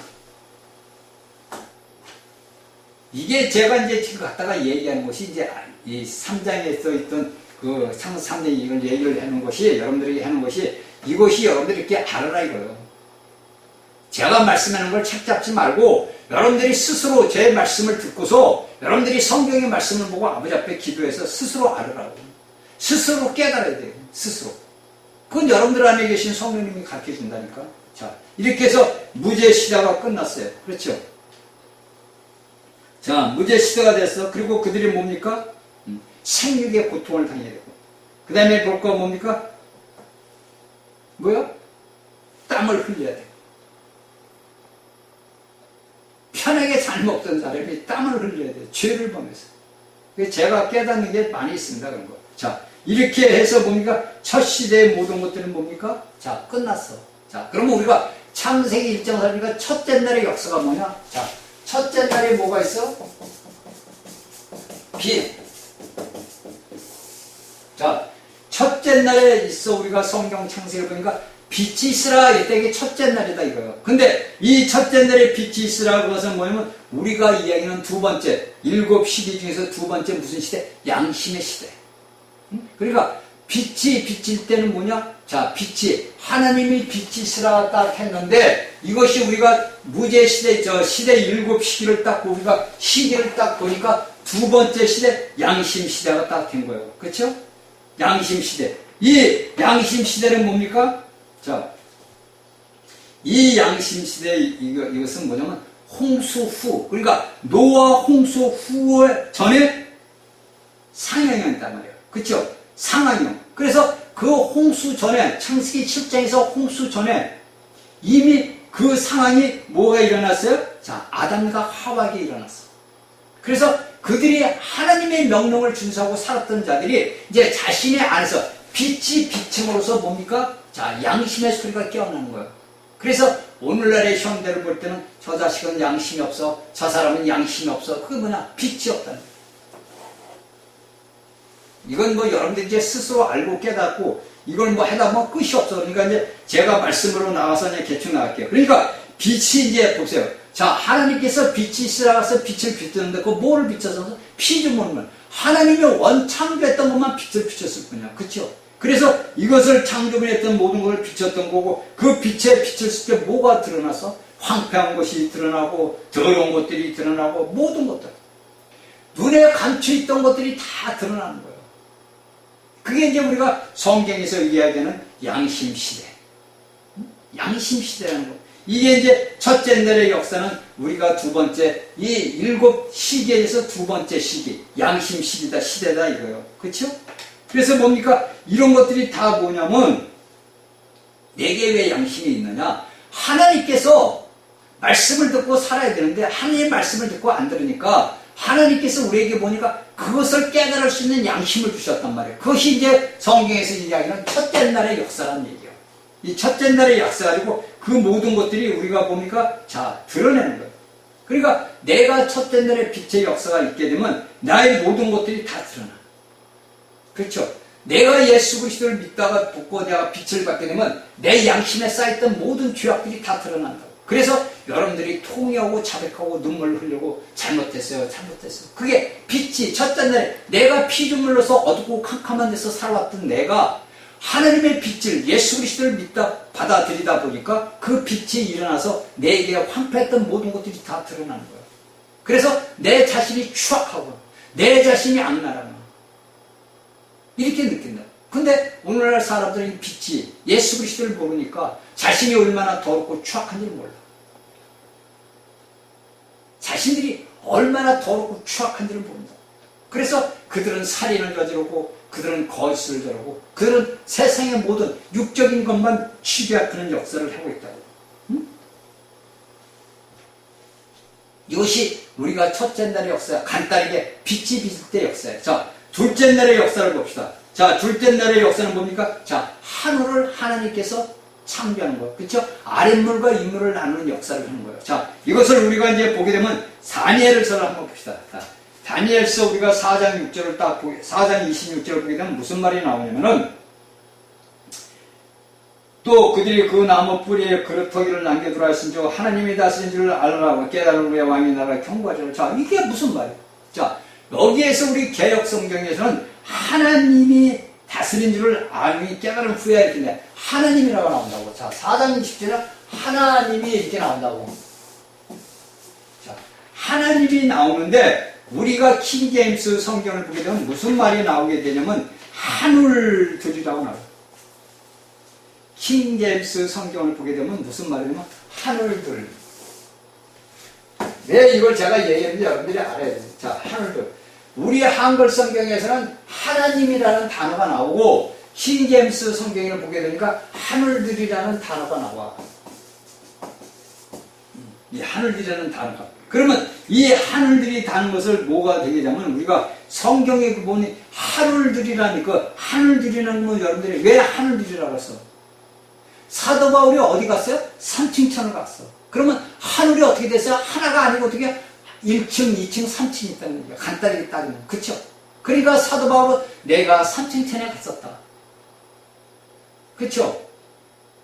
Speaker 1: 이게 제가 이제 지금 갖다가 얘기하는 것이 이제 이 3장에 써있던 그 창세기 3장 이걸 얘기를 하는 것이, 여러분들에게 하는 것이, 이것이 여러분들이 이렇게 알아라 이거예요. 제가 말씀하는 걸 책 잡지 말고 여러분들이 스스로 제 말씀을 듣고서 여러분들이 성경의 말씀을 보고 아버지 앞에 기도해서 스스로 알으라고. 스스로 깨달아야 돼요. 스스로. 그건 여러분들 안에 계신 성령님이 가르쳐 준다니까. 자, 이렇게 해서 무죄 시대가 끝났어요. 그렇죠? 자, 무죄 시대가 됐어. 그리고 그들이 뭡니까? 생육의 고통을 당해야 되고. 그 다음에 볼 거 뭡니까? 뭐야? 땀을 흘려야 돼. 편하게 잘 먹던 사람이 땀을 흘려야 돼. 죄를 범해서. 제가 깨닫는 게 많이 있습니다. 그런 거. 자, 이렇게 해서 뭡니까? 첫 시대의 모든 것들은 뭡니까? 자, 끝났어. 자, 그러면 우리가 창세기 1장 살니까 첫째 날의 역사가 뭐냐? 자, 첫째 날에 뭐가 있어? 빛. 자, 첫째 날에 있어. 우리가 성경 창세기를 보니까 빛이 있으라. 이게 첫째 날이다 이거예요. 근데 이 첫째 날에 빛이 있으라 그것은 뭐냐면 우리가 이야기하는 두 번째, 7시기 중에서 두 번째 무슨 시대? 양심의 시대. 그러니까 빛이 비칠 때는 뭐냐? 자, 빛이 하나님이 빛이 있으라 딱 했는데 이것이 우리가 무죄 시대, 저 시대 7시기를 딱 우리가 시기를 딱 보니까 두 번째 시대 양심 시대가 딱 된 거예요. 그렇죠? 양심 시대. 이 양심 시대는 뭡니까? 자, 이 양심 시대 이것은 뭐냐면 홍수 후, 그러니까 노아 홍수 후에 전에 상형이었단 말이에요. 그렇죠? 상황형. 그래서 그 홍수 전에 창세기 7장에서 홍수 전에 이미 그 상황이 뭐가 일어났어요? 자, 아담과 하와에게 일어났어. 그래서 그들이 하나님의 명령을 준수하고 살았던 자들이 이제 자신의 안에서 빛이 비침으로써 뭡니까? 자, 양심의 소리가 깨어나는 거예요. 그래서 오늘날의 현대를 볼 때는 저 자식은 양심이 없어, 저 사람은 양심이 없어. 그게 뭐냐? 빛이 없다는 거예요. 이건 뭐 여러분들이 이제 스스로 알고 깨닫고 이걸 뭐 하다 보면 끝이 없어. 그러니까 이제 제가 말씀으로 나와서 이제 대충 나갈게요. 그러니까 빛이 이제 보세요. 자, 하나님께서 빛이 있으라서 빛을 비추는데 그 뭐를 비춰서? 피조물을. 하나님이 원창조했던 것만 빛을 비췄을 뿐이야. 그렇죠? 그래서 이것을 창조했던 모든 것을 비췄던 거고 그 빛에 비쳤을 때 뭐가 드러났어? 황폐한 것이 드러나고 더러운 것들이 드러나고 모든 것들. 눈에 감춰있던 것들이 다 드러나는 거예요. 그게 이제 우리가 성경에서 이야기하는 양심시대. 양심시대라는 거. 이게 이제 첫째 날의 역사는 우리가 두 번째, 이 7시기에서 두 번째 시기, 양심시기다, 시대다 이거예요. 그렇죠? 그래서 뭡니까? 이런 것들이 다 뭐냐면 내게 왜 양심이 있느냐? 하나님께서 말씀을 듣고 살아야 되는데 하나님의 말씀을 듣고 안 들으니까 하나님께서 우리에게 보니까 그것을 깨달을 수 있는 양심을 주셨단 말이에요. 그것이 이제 성경에서 이야기하는 첫째 날의 역사라는 얘기예요. 이 첫째 날의 역사가지고 그 모든 것들이 우리가 보니까 자, 드러내는 거예요. 그러니까 내가 첫째 날의 빛의 역사가 있게 되면 나의 모든 것들이 다 드러나. 그렇죠? 내가 예수 그리스도를 믿다가 붙고 내가 빛을 받게 되면 내 양심에 쌓였던 모든 죄악들이 다 드러난다고. 그래서 여러분들이 통회하고 자백하고 눈물 흘리고 잘못했어요. 그게 빛이 첫째 날에 내가 피조물로서 어둡고 캄캄한 데서 살아왔던 내가 하나님의 빛을 예수 그리스도를 믿다 받아들이다 보니까 그 빛이 일어나서 내게 황폐했던 모든 것들이 다 드러나는 거예요. 그래서 내 자신이 추악하고 내 자신이 악랄하고 이렇게 느낀다. 근데 오늘날 사람들은 빛이 예수 그리스도를 모르니까 자신이 얼마나 더럽고 추악한지를 몰라. 자신들이 얼마나 더럽고 추악한지를 모른다. 그래서 그들은 살인을 저지르고 그들은 거짓을 저지르고 그들은 세상의 모든 육적인 것만 취배하는 역사를 하고 있다고. 응? 이것이 우리가 첫째 날의 역사, 간단하게 빛이 비칠 때 역사예요. 자, 둘째 날의 역사를 봅시다. 자, 둘째 날의 역사는 뭡니까? 자, 하늘을 하나님께서 창조하는 거예요. 그렇죠? 아랫물과 윗물을 나누는 역사를 하는 거예요. 자, 이것을 우리가 이제 보게 되면 다니엘서를 한번 봅시다. 자, 다니엘서 우리가 4장 6절을 딱 보게, 4장 26절을 보게 되면 무슨 말이 나오냐면은 또 그들이 그 나무 뿌리에 그릇터기를 남겨두라 했으니 저 하나님이 다스린 줄을 알라고 깨달은 후에 왕이 나라 경고하자를. 자, 이게 무슨 말이에요? 자, 여기에서 우리 개역 성경에서는 하나님이 다스린 줄을 알미 깨달은 후에 이렇게 하나님이라고 나온다고. 자, 4장 20절에 하나님이 이렇게 나온다고. 자, 하나님이 나오는데 우리가 킹제임스 성경을 보게 되면 무슨 말이 나오게 되냐면 하늘들이라고 나와요. 킹제임스 성경을 보게 되면 무슨 말이냐면 하늘들. 왜 이걸 제가 얘기했는지 여러분들이 알아야 돼요. 자, 하늘들. 우리 한글 성경에서는 하나님이라는 단어가 나오고 킹제임스 성경을 보게 되니까 하늘들이라는 단어가 나와. 이 하늘들이라는 단어가. 그러면 이 하늘들이 다는 것을 뭐가 되겠냐면 우리가 성경에 보니 하늘들이라니까 하늘들이라는 건 여러분들이 왜 하늘들이라고 했어? 사도 바울이 어디 갔어요? 산칭천을 갔어. 그러면 하늘이 어떻게 됐어요? 하나가 아니고 어떻게 1층, 2층, 3층이 있다는 거예요. 간단하게 따지면. 그쵸? 그러니까 사도 바울은 내가 산칭천에 갔었다. 그쵸?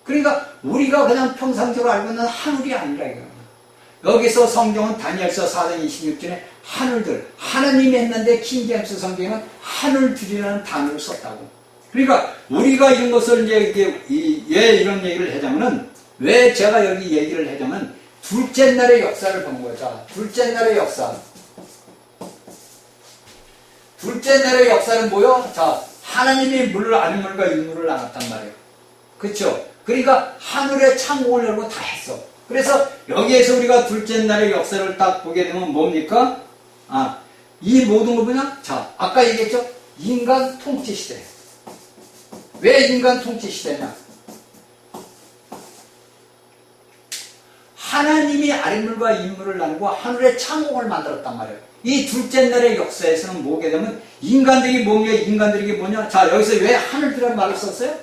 Speaker 1: 그러니까 우리가 그냥 평상적으로 알고 있는 하늘이 아니라 이거예요. 여기서 성경은 다니엘서 4장 26절에 하늘들, 하나님이 했는데 킹제임스 성경은 하늘들이라는 단어를 썼다고. 그러니까 우리가 이런 것을 이제 왜 이런 얘기를 하자면은 왜 제가 여기 얘기를 하자면 둘째 날의 역사를 본 거예요. 자, 둘째 날의 역사. 둘째 날의 역사는 뭐요? 자, 하나님이 물을 아랫물과 윗물을 나눴단 말이에요. 그렇죠? 그러니까 하늘의 창공을 열고 다 했어. 그래서 여기에서 우리가 둘째 날의 역사를 딱 보게 되면 뭡니까? 아, 이 모든 거 뭐냐? 자, 아까 얘기했죠? 인간 통치 시대. 왜 인간 통치 시대냐? 하나님이 아랫물과 윗물을 나누고 하늘의 창공을 만들었단 말이에요. 이 둘째 날의 역사에서는 뭐게 되면 인간들이 뭐냐? 인간들이 뭐냐? 자, 여기서 왜 하늘이라는 말을 썼어요?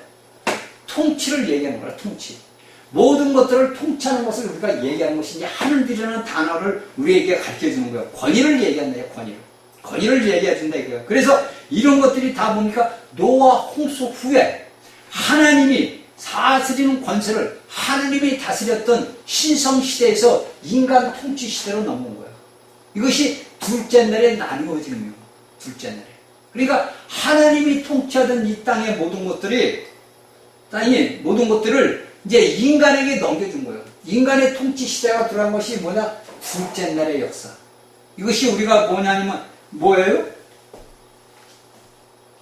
Speaker 1: 통치를 얘기하는 거야, 통치. 모든 것들을 통치하는 것을 우리가 얘기하는 것이 이제 하늘들이라는 단어를 우리에게 가르쳐 주는 거예요. 권위를 얘기한다, 권위를. 권위를 얘기해 준다, 이거예요. 그래서 이런 것들이 다 뭡니까? 노아 홍수 후에 하나님이 다스리는 권세를 하나님이 다스렸던 신성시대에서 인간 통치 시대로 넘어온 거예요. 이것이 둘째 날에 나누어지는 거예요. 둘째 날에. 그러니까 하나님이 통치하던 이 땅의 모든 것들을 이제 인간에게 넘겨준 거예요. 인간의 통치 시대가 들어간 것이 뭐냐? 둘째 날의 역사. 이것이 우리가 뭐냐면 뭐예요?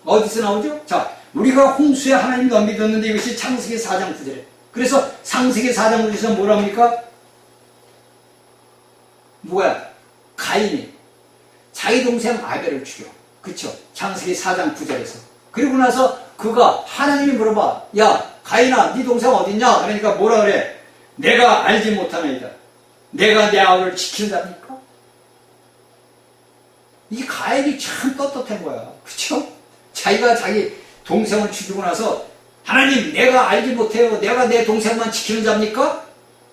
Speaker 1: 어디서 나오죠? 자, 우리가 홍수에 하나님이 넘겨줬는데 이것이 창세기 4장 9절에. 그래서 창세기 4장 9절에서 뭐랍니까? 뭐야? 가인이 자기 동생 아벨을 죽여. 그쵸? 창세기 4장 9절에서. 그리고 나서 그가 하나님이 물어봐. 야, 가인아, 네 동생 어딨냐? 그러니까 뭐라 그래? 내가 알지 못하나이다. 내가 내 아우를 지킨답니까? 이 가인이 참 떳떳한 거야. 그쵸? 자기가 자기 동생을 죽이고 나서 하나님, 내가 알지 못해요. 내가 내 동생만 지키는 자입니까?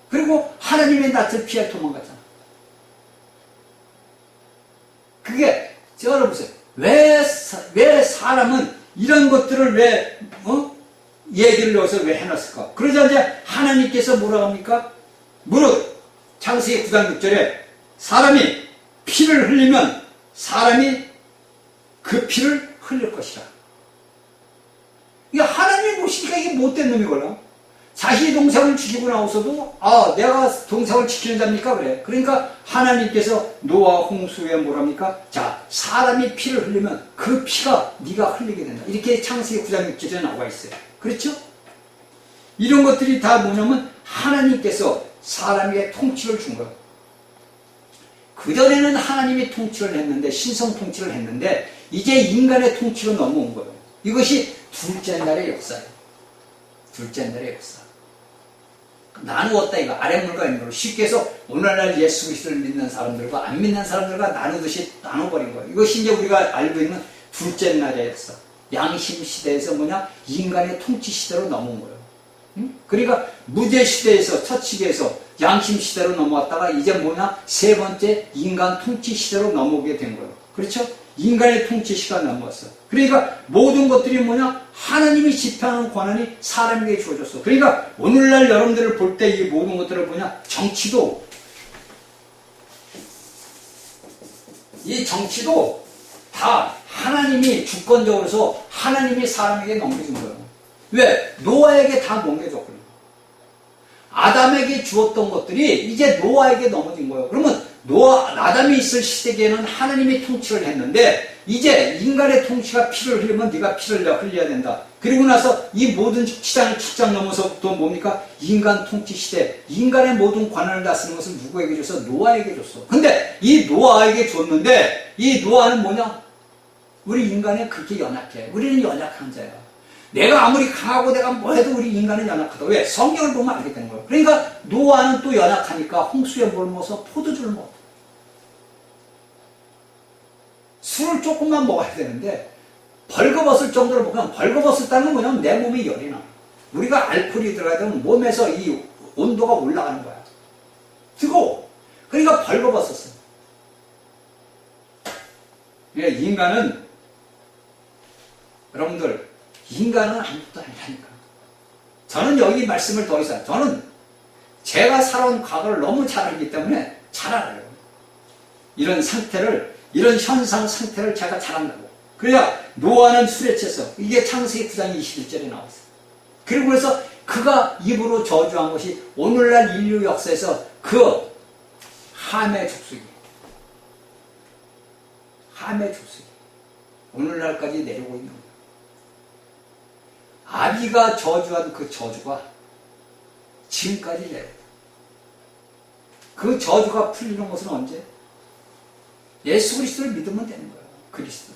Speaker 1: 그리고 하나님의 낯을 피해 도망갔잖아. 그게 여러분 보세요. 왜 사람은 이런 것들을 왜 얘기를 여기서 왜 해놨을까? 그러자 이제 하나님께서 뭐라 합니까? 무릇 창세기 9장 6절에 사람이 피를 흘리면 사람이 그 피를 흘릴 것이라. 이게 하나님이 보시니까 이게 못된 놈이거나 자기 동생을 죽이고 나서도 내가 동생을 지키는 자입니까? 그래. 그러니까 하나님께서 노아 홍수에 뭐랍니까? 자, 사람이 피를 흘리면 그 피가 네가 흘리게 된다. 이렇게 창세기 9장 6절에 나와 있어요. 그렇죠? 이런 것들이 다 뭐냐면 하나님께서 사람에게 통치를 준 거예요.
Speaker 2: 그전에는 하나님이 통치를 했는데, 신성 통치를 했는데, 이제 인간의 통치로 넘어온 거예요. 이것이 둘째 날의 역사예요. 둘째 날의 역사. 나누었다 이거. 아랫물과 윗물로. 쉽게 해서 오늘날 예수 그리스도를 믿는 사람들과 안 믿는 사람들과 나누듯이 나눠버린 거예요. 이것이 이제 우리가 알고 있는 둘째 날의 역사. 양심 시대에서 뭐냐? 인간의 통치 시대로 넘어온 거예요. 그러니까 무죄 시대에서, 첫 시대에서 양심 시대로 넘어왔다가 이제 뭐냐? 세 번째 인간 통치 시대로 넘어오게 된 거예요. 그렇죠? 인간의 통치 시대가 넘어왔어요. 그러니까 모든 것들이 뭐냐? 하나님이 집행하는 권한이 사람에게 주어졌어. 그러니까 오늘날 여러분들을 볼 때 이 모든 것들을 뭐냐? 정치도, 이 정치도 다 하나님이 주권적으로서 하나님이 사람에게 넘겨준 거예요. 왜? 노아에게 다 넘겨줬거든요. 아담에게 주었던 것들이 이제 노아에게 넘어진 거예요. 그러면 아담이 있을 시대에는 하나님이 통치를 했는데 이제 인간의 통치가 피를 흘리면 네가 피를 흘려야 된다. 그리고 나서 이 모든 축장 넘어서부터 뭡니까? 인간 통치 시대, 인간의 모든 권한을 다스리는 것을 누구에게 줬어? 노아에게 줬어. 근데 이 노아에게 줬는데 이 노아는 뭐냐? 우리 인간은 그렇게 연약해. 우리는 연약한 자야. 내가 아무리 강하고 내가 뭐 해도 우리 인간은 연약하다. 왜? 성경을 보면 알게 되는 거예요. 그러니까 노아는 또 연약하니까 홍수에 뭘 먹어서 포도주를 먹어. 술을 조금만 먹어야 되는데 벌거벗을 정도로 먹으면, 벌거벗었다는 건 뭐냐면 내 몸에 열이 나. 우리가 알코올이 들어가야 되면 몸에서 이 온도가 올라가는 거야. 뜨거워. 그러니까 벌거벗었어. 인간은, 여러분들, 인간은 아무것도 아니라니까. 저는 여기 말씀을 더 이상, 저는 제가 살아온 과거를 너무 잘 알기 때문에 잘 알아요. 이런 상태를, 이런 현상 상태를 제가 잘 안다고. 그래야 노아는 술에 취해서, 이게 창세기 9장 21절에 나왔어요. 그리고 그래서 그가 입으로 저주한 것이 오늘날 인류 역사에서 그 함의 족속이, 함의 족속이 오늘날까지 내려오고 있는 거예요. 아비가 저주한 그 저주가 지금까지 내려요. 그 저주가 풀리는 것은 언제? 예수 그리스도를 믿으면 되는 거예요. 그리스도.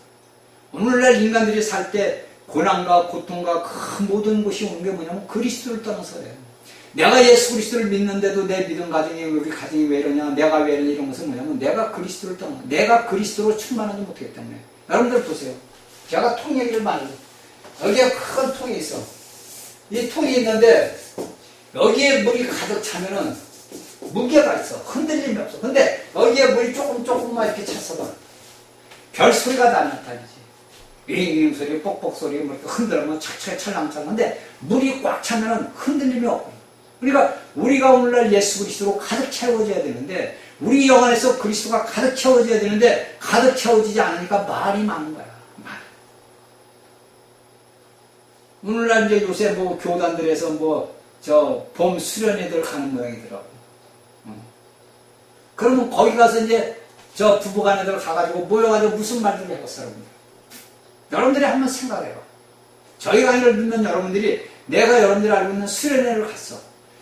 Speaker 2: 오늘날 인간들이 살 때 고난과 고통과 그 모든 것이 오는 게 뭐냐면 그리스도를 떠나서예요. 내가 예수 그리스도를 믿는데도 내 믿음 가정이, 우리 가정이 왜 이러냐, 내가 왜 이러냐, 이런 것은 뭐냐면 내가 그리스도를 떠나, 내가 그리스도로 충만하지 못하기 때문에. 여러분들 보세요. 제가 통 얘기를 많이 해요. 여기에 큰 통이 있어. 이 통이 있는데 여기에 물이 가득 차면은 무게가 있어. 흔들림이 없어. 근데 여기에 물이 조금만 이렇게 찼어도 별 소리가 다 나타나지. 윙윙 소리, 뽁뽁 소리, 뭐 이렇게 흔들면 찰랑찰랑. 근데 물이 꽉 차면은 흔들림이 없고. 그러니까 우리가 오늘날 예수 그리스도로 가득 채워져야 되는데, 우리 영 안에서 그리스도가 가득 채워져야 되는데 가득 채워지지 않으니까 말이 많은 거야. 말. 오늘날 이제 요새 뭐 교단들에서 뭐 저 봄 수련회들 가는 모양이더라고. 그러면 거기 가서 이제 저 부부간애들 가가지고 모여가지고 무슨 말들을 해봤어요. 여러분들이 한번 생각해요. 저희 강의를 듣는 여러분들이, 내가 여러분들이 알고 있는 수련회를 갔어.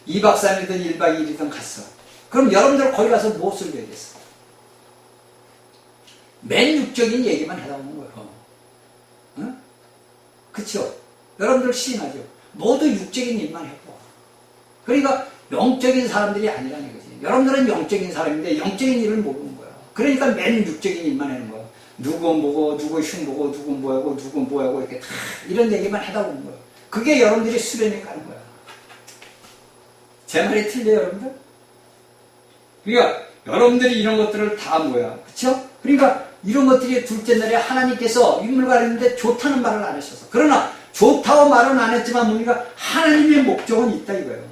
Speaker 2: 2박 3일이든 1박 2일이든 갔어. 그럼 여러분들 거기 가서 무엇을 얘기했어? 맨 육적인 얘기만 해나오는 거예요. 응? 그쵸? 여러분들 시인하죠? 모두 육적인 일만 해봐. 그러니까 영적인 사람들이 아니라는 거지. 여러분들은 영적인 사람인데 영적인 일을 모르는 거야. 그러니까 맨 육적인 일만 하는 거야. 누구 뭐고, 누구 흉보고, 누구 뭐하고, 누구 뭐하고, 이렇게 다 이런 얘기만 하다 보는 거야. 그게 여러분들이 수련회 가는 거야. 제 말이 틀려요, 여러분들? 그러니까 여러분들이 이런 것들을 다 뭐야. 그쵸? 그러니까 이런 것들이 둘째 날에 하나님께서 인물과 했는데 좋다는 말을 안 하셔서. 그러나 좋다고 말은 안 했지만 뭡니까? 하나님의 목적은 있다 이거예요.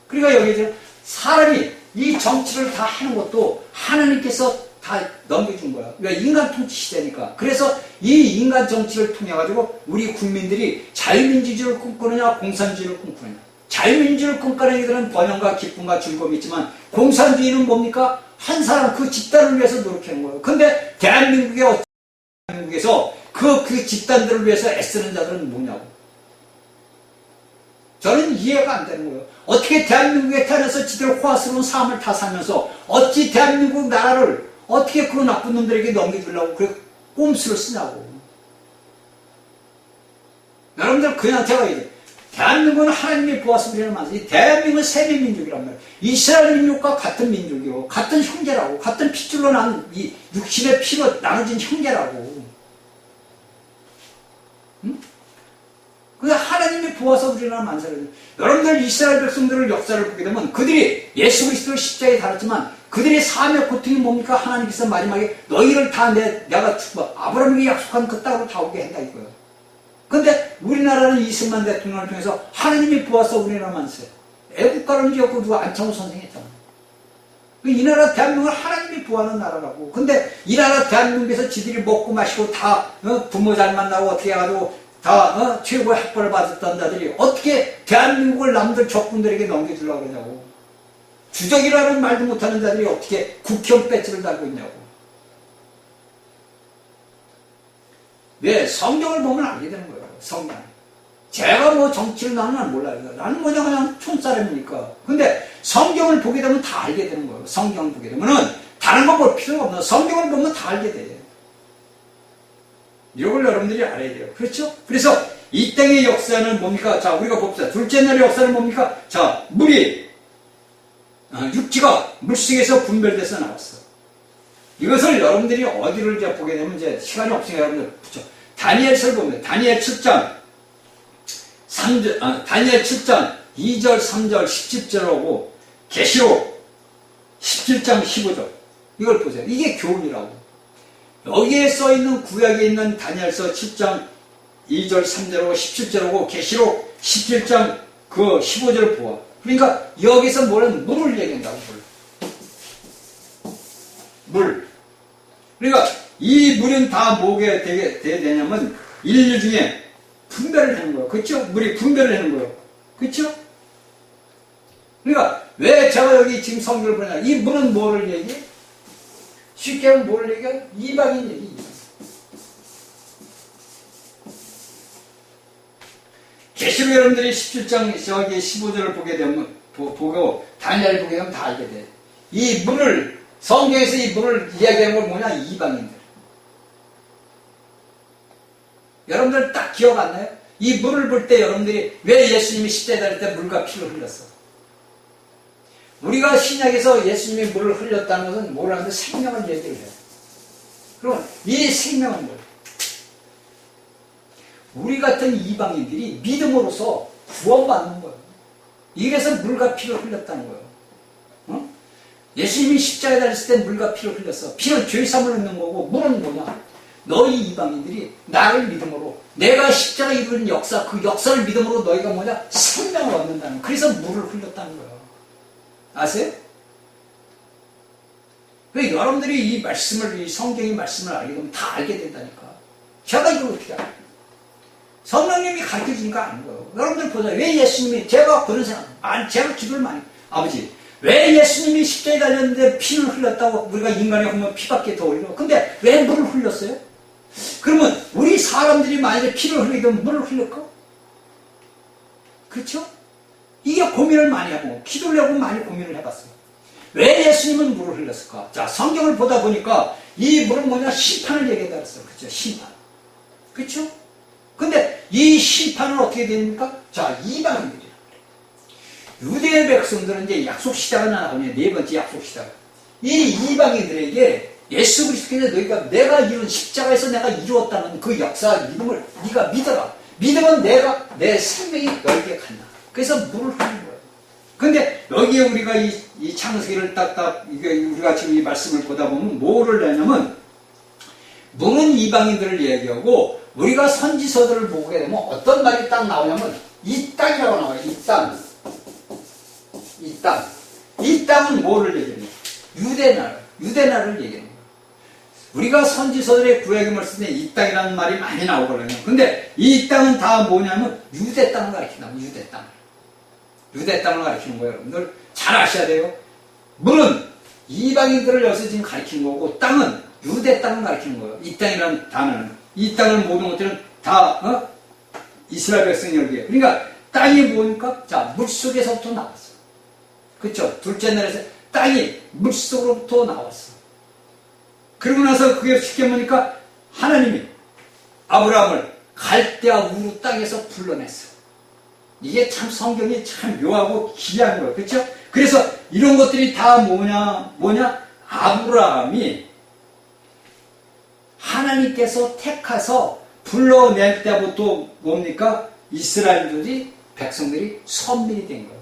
Speaker 2: 그러니까 여기서 사람이 이 정치를 다 하는 것도 하나님께서 다 넘겨준 거야. 왜? 인간 통치 시대니까. 그래서 이 인간 정치를 통해 가지고 우리 국민들이 자유민주주의를 꿈꾸느냐 공산주의를 꿈꾸느냐. 자유민주주의를 꿈꾸는 이들은 번영과 기쁨과 즐거움이 있지만, 공산주의는 뭡니까? 한 사람 그 집단을 위해서 노력하는 거예요. 근데 대한민국에서 그 집단들을 위해서 애쓰는 자들은 뭐냐고. 저는 이해가 안 되는 거예요. 어떻게 대한민국에 태어나서 지들 호화스러운 삶을 다 살면서 어찌 대한민국 나라를 어떻게 그 나쁜 놈들에게 넘겨주려고 그렇게 꼼수를 쓰냐고. 여러분들 그냥 제가 이제 대한민국은 하나님이 보아서 우리는 만들지 대한민국은 세계 민족이란 말이에요. 이스라엘 민족과 같은 민족이요. 같은 형제라고. 같은 핏줄로 난 이 육신의 피로 나눠진 형제라고. 응? 그게 하나님이 보아서 우리나라 만들어요. 여러분들 이스라엘 백성들의 역사를 보게 되면 그들이 예수 그리스도를 십자가에 달았지만 그들의 삶의 고통이 뭡니까? 하나님께서 마지막에 너희를 다 내가 축복 아브라함에게 약속한 그 땅으로 다 오게 한다 이거예요. 근데 우리나라는 이승만 대통령을 통해서 하나님이 보아서 우리나라 만들었어요. 애국가를 지었고 누가 안창호 선생이 했잖아. 이 나라 대한민국은 하나님이 보아하는 나라라고. 근데 이 나라 대한민국에서 지들이 먹고 마시고 다 부모 잘 만나고 어떻게 해가지고 다 최고의 학벌을 받았던 자들이 어떻게 대한민국을 남들 적군들에게 넘겨주려고 그러냐고. 주적이라는 말도 못하는 자들이 어떻게 국형 배지를 달고 있냐고. 왜? 성경을 보면 알게 되는 거예요. 성경. 제가 뭐 정치를 나는 몰라요. 나는 그냥 촌사람이니까. 근데 성경을 보게 되면 다 알게 되는 거예요. 성경을 보게 되면은 다른 거 볼 필요가 없나. 성경을 보면 다 알게 돼요. 이걸 여러분들이 알아야 돼요. 그렇죠? 그래서 이 땅의 역사는 뭡니까? 자, 우리가 봅시다. 둘째 날의 역사는 뭡니까? 자, 물이, 육지가 물속에서 분별돼서 나왔어. 이것을 여러분들이 어디를 이제 보게 되면 이제 시간이 없으니까 여러분들 붙여. 다니엘서를 보면 다니엘 7장 3절, 다니엘 7장 2절, 3절, 17절하고 계시록 17장 15절 이걸 보세요. 이게 교훈이라고. 여기에 써있는 구약에 있는 다니엘서 7장 2절, 3절하고 17절하고 계시록 17장 그 15절을 보아. 그러니까 여기서 뭐는 물을 얘기한다고. 물. 그러니까 이 물은 다 뭐게 되냐면 인류 중에 분별을 하는 거예요. 그렇죠? 물이 분별을 하는 거예요. 그렇죠? 그러니까 왜 제가 여기 지금 성경을 보냐? 이 물은 뭐를 얘기해? 쉽게 하면 뭐를 얘기해? 이방인 얘기. 계시록 여러분들이 17장 저기 15절을 보게 되면 보고 다니엘을 보게 되면 다 알게 돼. 이 물을 성경에서 이 물을 이야기하는 건 뭐냐? 이방인들. 여러분들 딱 기억 안 나요? 이 물을 볼 때 여러분들이 왜 예수님이 십자가에 달릴 때 물과 피를 흘렸어? 우리가 신약에서 예수님이 물을 흘렸다는 것은 뭐라는 생명을 얘기를 해요. 그럼 이 생명은 뭐예요? 우리 같은 이방인들이 믿음으로써 구원받는 거예요. 이래서 물과 피를 흘렸다는 거예요. 예수님이 십자가에 달렸을 때 물과 피를 흘렸어. 피는 죄사함을 얻는 거고 물은 뭐냐? 너희 이방인들이 나를 믿음으로 내가 십자가에 이루는 역사 그 역사를 믿음으로 너희가 뭐냐? 생명을 얻는다는 거예요. 그래서 물을 흘렸다는 거예요. 아세요? 그러니까 여러분들이 이 말씀을 이 성경의 말씀을 알게 되면 다 알게 된다니까. 제가 이걸 어떻게 알아요? 성령님이 가르쳐 주니까 아는 거예요. 여러분들 보세요. 왜 예수님이 제가 그런 생각 제가 기도를 많이 아버지 왜 예수님이 십자가에 달렸는데 피를 흘렸다고 우리가 인간의 보면 피밖에 더 흘려. 근데 왜 물을 흘렸어요? 그러면 우리 사람들이 만약에 피를 흘리게 되면 물을 흘릴까? 그렇죠? 이게 고민을 많이 하고 기도를 하고 많이 고민을 해봤어요. 왜 예수님은 물을 흘렸을까? 자, 성경을 보다 보니까 이 물은 뭐냐? 심판을 얘기한다 그랬어요. 그렇죠? 심판. 그렇죠? 근데 이 심판은 어떻게 됩니까? 자, 이방인들이야. 유대 백성들은 이제 약속시대가 나오냐, 네 번째 약속시대가. 이 이방인들에게 예수 그리스도께서 너희가 내가 이룬 십자가에서 내가 이루었다는 그 역사 믿음을 네가 믿어라. 믿으면 내가 내 생명이 너에게 간다. 그래서 물을 흘린 거예요. 근데 여기에 우리가 이 창세기를 딱딱 우리가 지금 이 말씀을 보다 보면 뭐를 내냐면 물은 이방인들을 얘기하고 우리가 선지서들을 보게 되면 어떤 말이 딱 나오냐면 이 땅이라고 나와요. 이 땅. 이 땅. 이 땅은 뭐를 얘기해요? 유대나라를 얘기하는 거예요. 우리가 선지서들의 구약의 말씀에 이 땅이라는 말이 많이 나오거든요. 근데 이 땅은 다 뭐냐면 유대 땅을 가리킨다고. 유대 땅. 유대 땅을 가리키는 거예요. 여러분들 잘 아셔야 돼요. 물은 이방인들을 여기서 지금 가리키는 거고 땅은 유대 땅을 가리키는 거예요. 이 땅이라는 단어는. 이 땅을 모든 것들은 다 이스라엘 백성이 여기에. 그러니까 땅이 뭡니까? 자, 물속에서부터 나왔어. 그쵸? 둘째 날에서 땅이 물속으로부터 나왔어. 그러고 나서 그게 쉽게 보니까 하나님이 아브라함을 갈대아 우루 땅에서 불러냈어. 이게 참 성경이 참 묘하고 기이한 거예요. 그렇죠? 그래서 이런 것들이 다 뭐냐? 아브라함이 하나님께서 택하서 불러낼 때부터 뭡니까? 이스라엘들이 백성들이 선민이 된 거예요.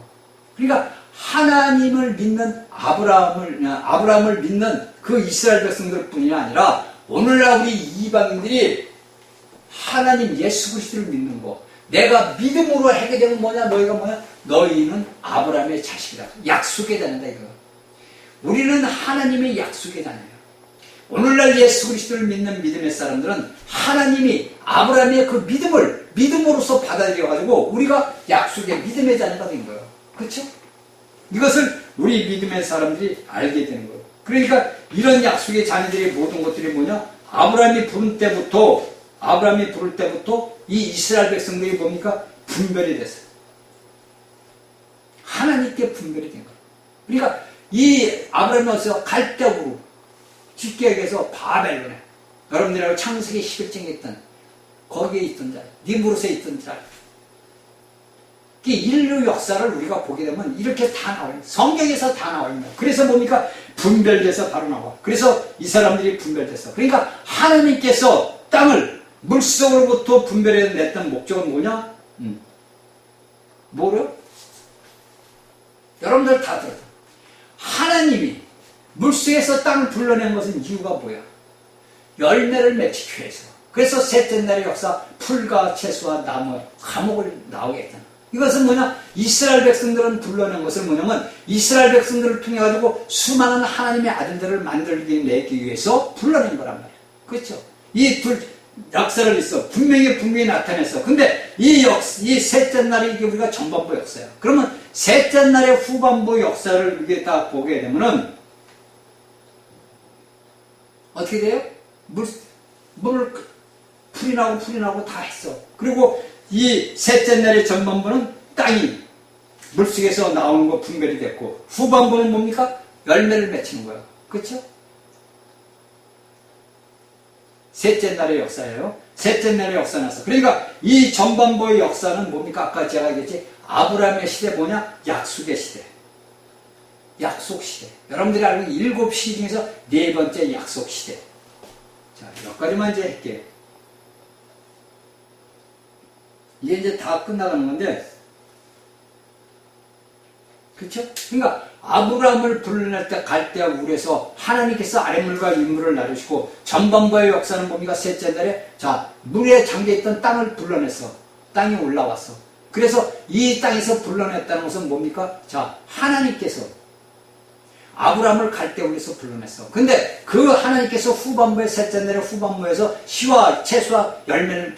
Speaker 2: 그러니까 하나님을 믿는 아브라함을 믿는 그 이스라엘 백성들뿐이 아니라 오늘날 우리 이방인들이 하나님 예수 그리스도를 믿는 거. 내가 믿음으로 하게 되면 뭐냐? 너희가 뭐냐? 너희는 아브라함의 자식이다. 약속의 자녀다 이거. 우리는 하나님의 약속의 자녀예요. 오늘날 예수 그리스도를 믿는 믿음의 사람들은 하나님이 아브라함의 그 믿음을 믿음으로써 받아들여가지고 우리가 약속의 믿음의 자녀가 된 거예요. 그렇죠? 이것을 우리 믿음의 사람들이 알게 되는 거예요. 그러니까 이런 약속의 자녀들의 모든 것들이 뭐냐? 아브라함이 부를 때부터 이 이스라엘 백성들이 뭡니까? 분별이 됐어요. 하나님께 분별이 된 거예요. 그러니까 이 아브라함이 어디서 갈대아우루 쉽게 얘기해서 바벨론에 여러분들하고 창세기 11장에 있던 거기에 있던 자, 니무롯에 있던 자, 인류 역사를 우리가 보게 되면 이렇게 다 나와요. 성경에서 다 나와 있는 거예요. 그래서 뭡니까? 분별돼서 바로 나와. 그래서 이 사람들이 분별됐어. 그러니까 하나님께서 땅을 물속으로부터 분별해냈던 목적은 뭐냐? 뭐래요? 여러분들 다 들어요. 하나님이 물속에서 땅을 불러낸 것은 이유가 뭐야? 열매를 맺기 위해서. 그래서 셋째 날의 역사, 풀과 채소와 나무, 감옥을 나오게 했잖아. 이것은 뭐냐? 이스라엘 백성들은 불러낸 것은 뭐냐면 이스라엘 백성들을 통해 가지고 수많은 하나님의 아들들을 만들기 내기 위해서 불러낸 거란 말이야. 그렇죠? 이 둘 역사를 있어 분명히 나타냈어. 근데 이 셋째 날이 이게 우리가 전반부 역사야. 그러면 셋째 날의 후반부 역사를 이게 다 보게 되면은 어떻게 돼요? 풀이 나고 다 했어. 그리고 이 셋째 날의 전반부는 땅이 물속에서 나오는 거 분별이 됐고, 후반부는 뭡니까? 열매를 맺히는 거야. 그렇죠? 셋째 날의 역사예요. 셋째 날의 역사 나서. 그러니까 이 전반부의 역사는 뭡니까? 아까 제가 얘기했지. 아브라함의 시대 뭐냐? 약속의 시대. 약속 시대. 여러분들이 알고 있는 7시 중에서 4번째 약속 시대. 자, 몇 가지만 이제 할게요. 이게 이제 다 끝나가는 건데, 그쵸? 그러니까, 아브라함을 불러낼 때 갈대아 우르에서 하나님께서 아랫물과 윗물을 나르시고, 전반부의 역사는 뭡니까? 셋째 날에, 자, 물에 잠겨있던 땅을 불러냈어. 땅이 올라왔어. 그래서 이 땅에서 불러냈다는 것은 뭡니까? 자, 하나님께서 아브라함을 갈대아 우르에서 불러냈어. 근데 그 하나님께서 후반부의 셋째 날의 후반부에서 씨와 채소와 열매를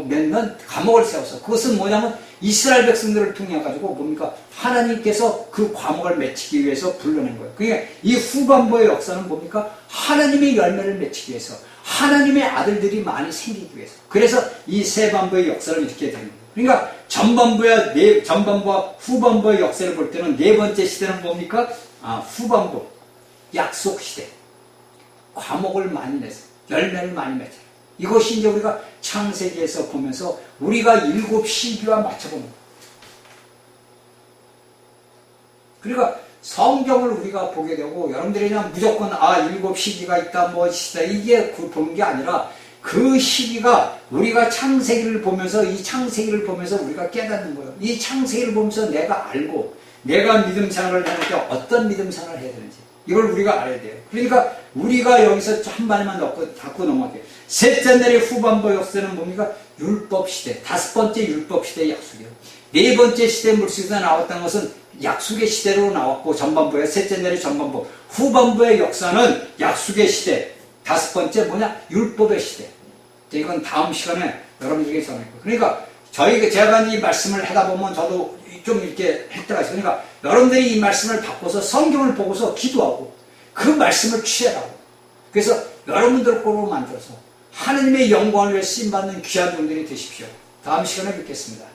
Speaker 2: 맺는 감옥을 세웠어. 그것은 뭐냐면 이스라엘 백성들을 통해 가지고 뭡니까? 하나님께서 그 과목을 맺히기 위해서 불러낸 거예요. 그러니까 이 후반부의 역사는 뭡니까? 하나님의 열매를 맺히기 위해서, 하나님의 아들들이 많이 생기기 위해서. 그래서 이 세반부의 역사를 이렇게 되는 거예요. 그러니까 전반부와 후반부의 역사를 볼 때는 4번째 시대는 뭡니까? 후반부, 약속 시대. 과목을 많이 내서, 열매를 많이 맺어요. 이것이 이제 우리가 창세기에서 보면서 우리가 7 시기와 맞춰보는 거예요. 그러니까 성경을 우리가 보게 되고, 여러분들이 그냥 무조건 7 시기가 있다, 뭐 시다, 이게 보는 게 아니라 그 시기가 우리가 창세기를 보면서, 이 창세기를 보면서 우리가 깨닫는 거예요. 이 창세기를 보면서 내가 알고, 내가 믿음 생활을 할 때 어떤 믿음 생활을 해야 되는지 이걸 우리가 알아야 돼요. 그러니까 우리가 여기서 한 마디만 닫고 넘어갈게요. 셋째 날의 후반부 역사는 뭡니까? 율법 시대, 5번째 율법 시대의 약속이에요. 4번째 시대 물속에서 나왔다는 것은 약속의 시대로 나왔고, 전반부에 셋째 날의 전반부, 후반부의 역사는 약속의 시대, 5번째 뭐냐? 율법의 시대. 이건 다음 시간에 여러분들에게 전할 거예요. 그러니까 제가 이 말씀을 하다 보면 저도 좀 이렇게 할 때가 있어요. 그러니까 여러분들이 이 말씀을 바꿔서 성경을 보고서 기도하고 그 말씀을 취하라고. 그래서 여러분들 거로 만들어서 하나님의 영광을 위해 쓰임받는 귀한 종들이 되십시오. 다음 시간에 뵙겠습니다.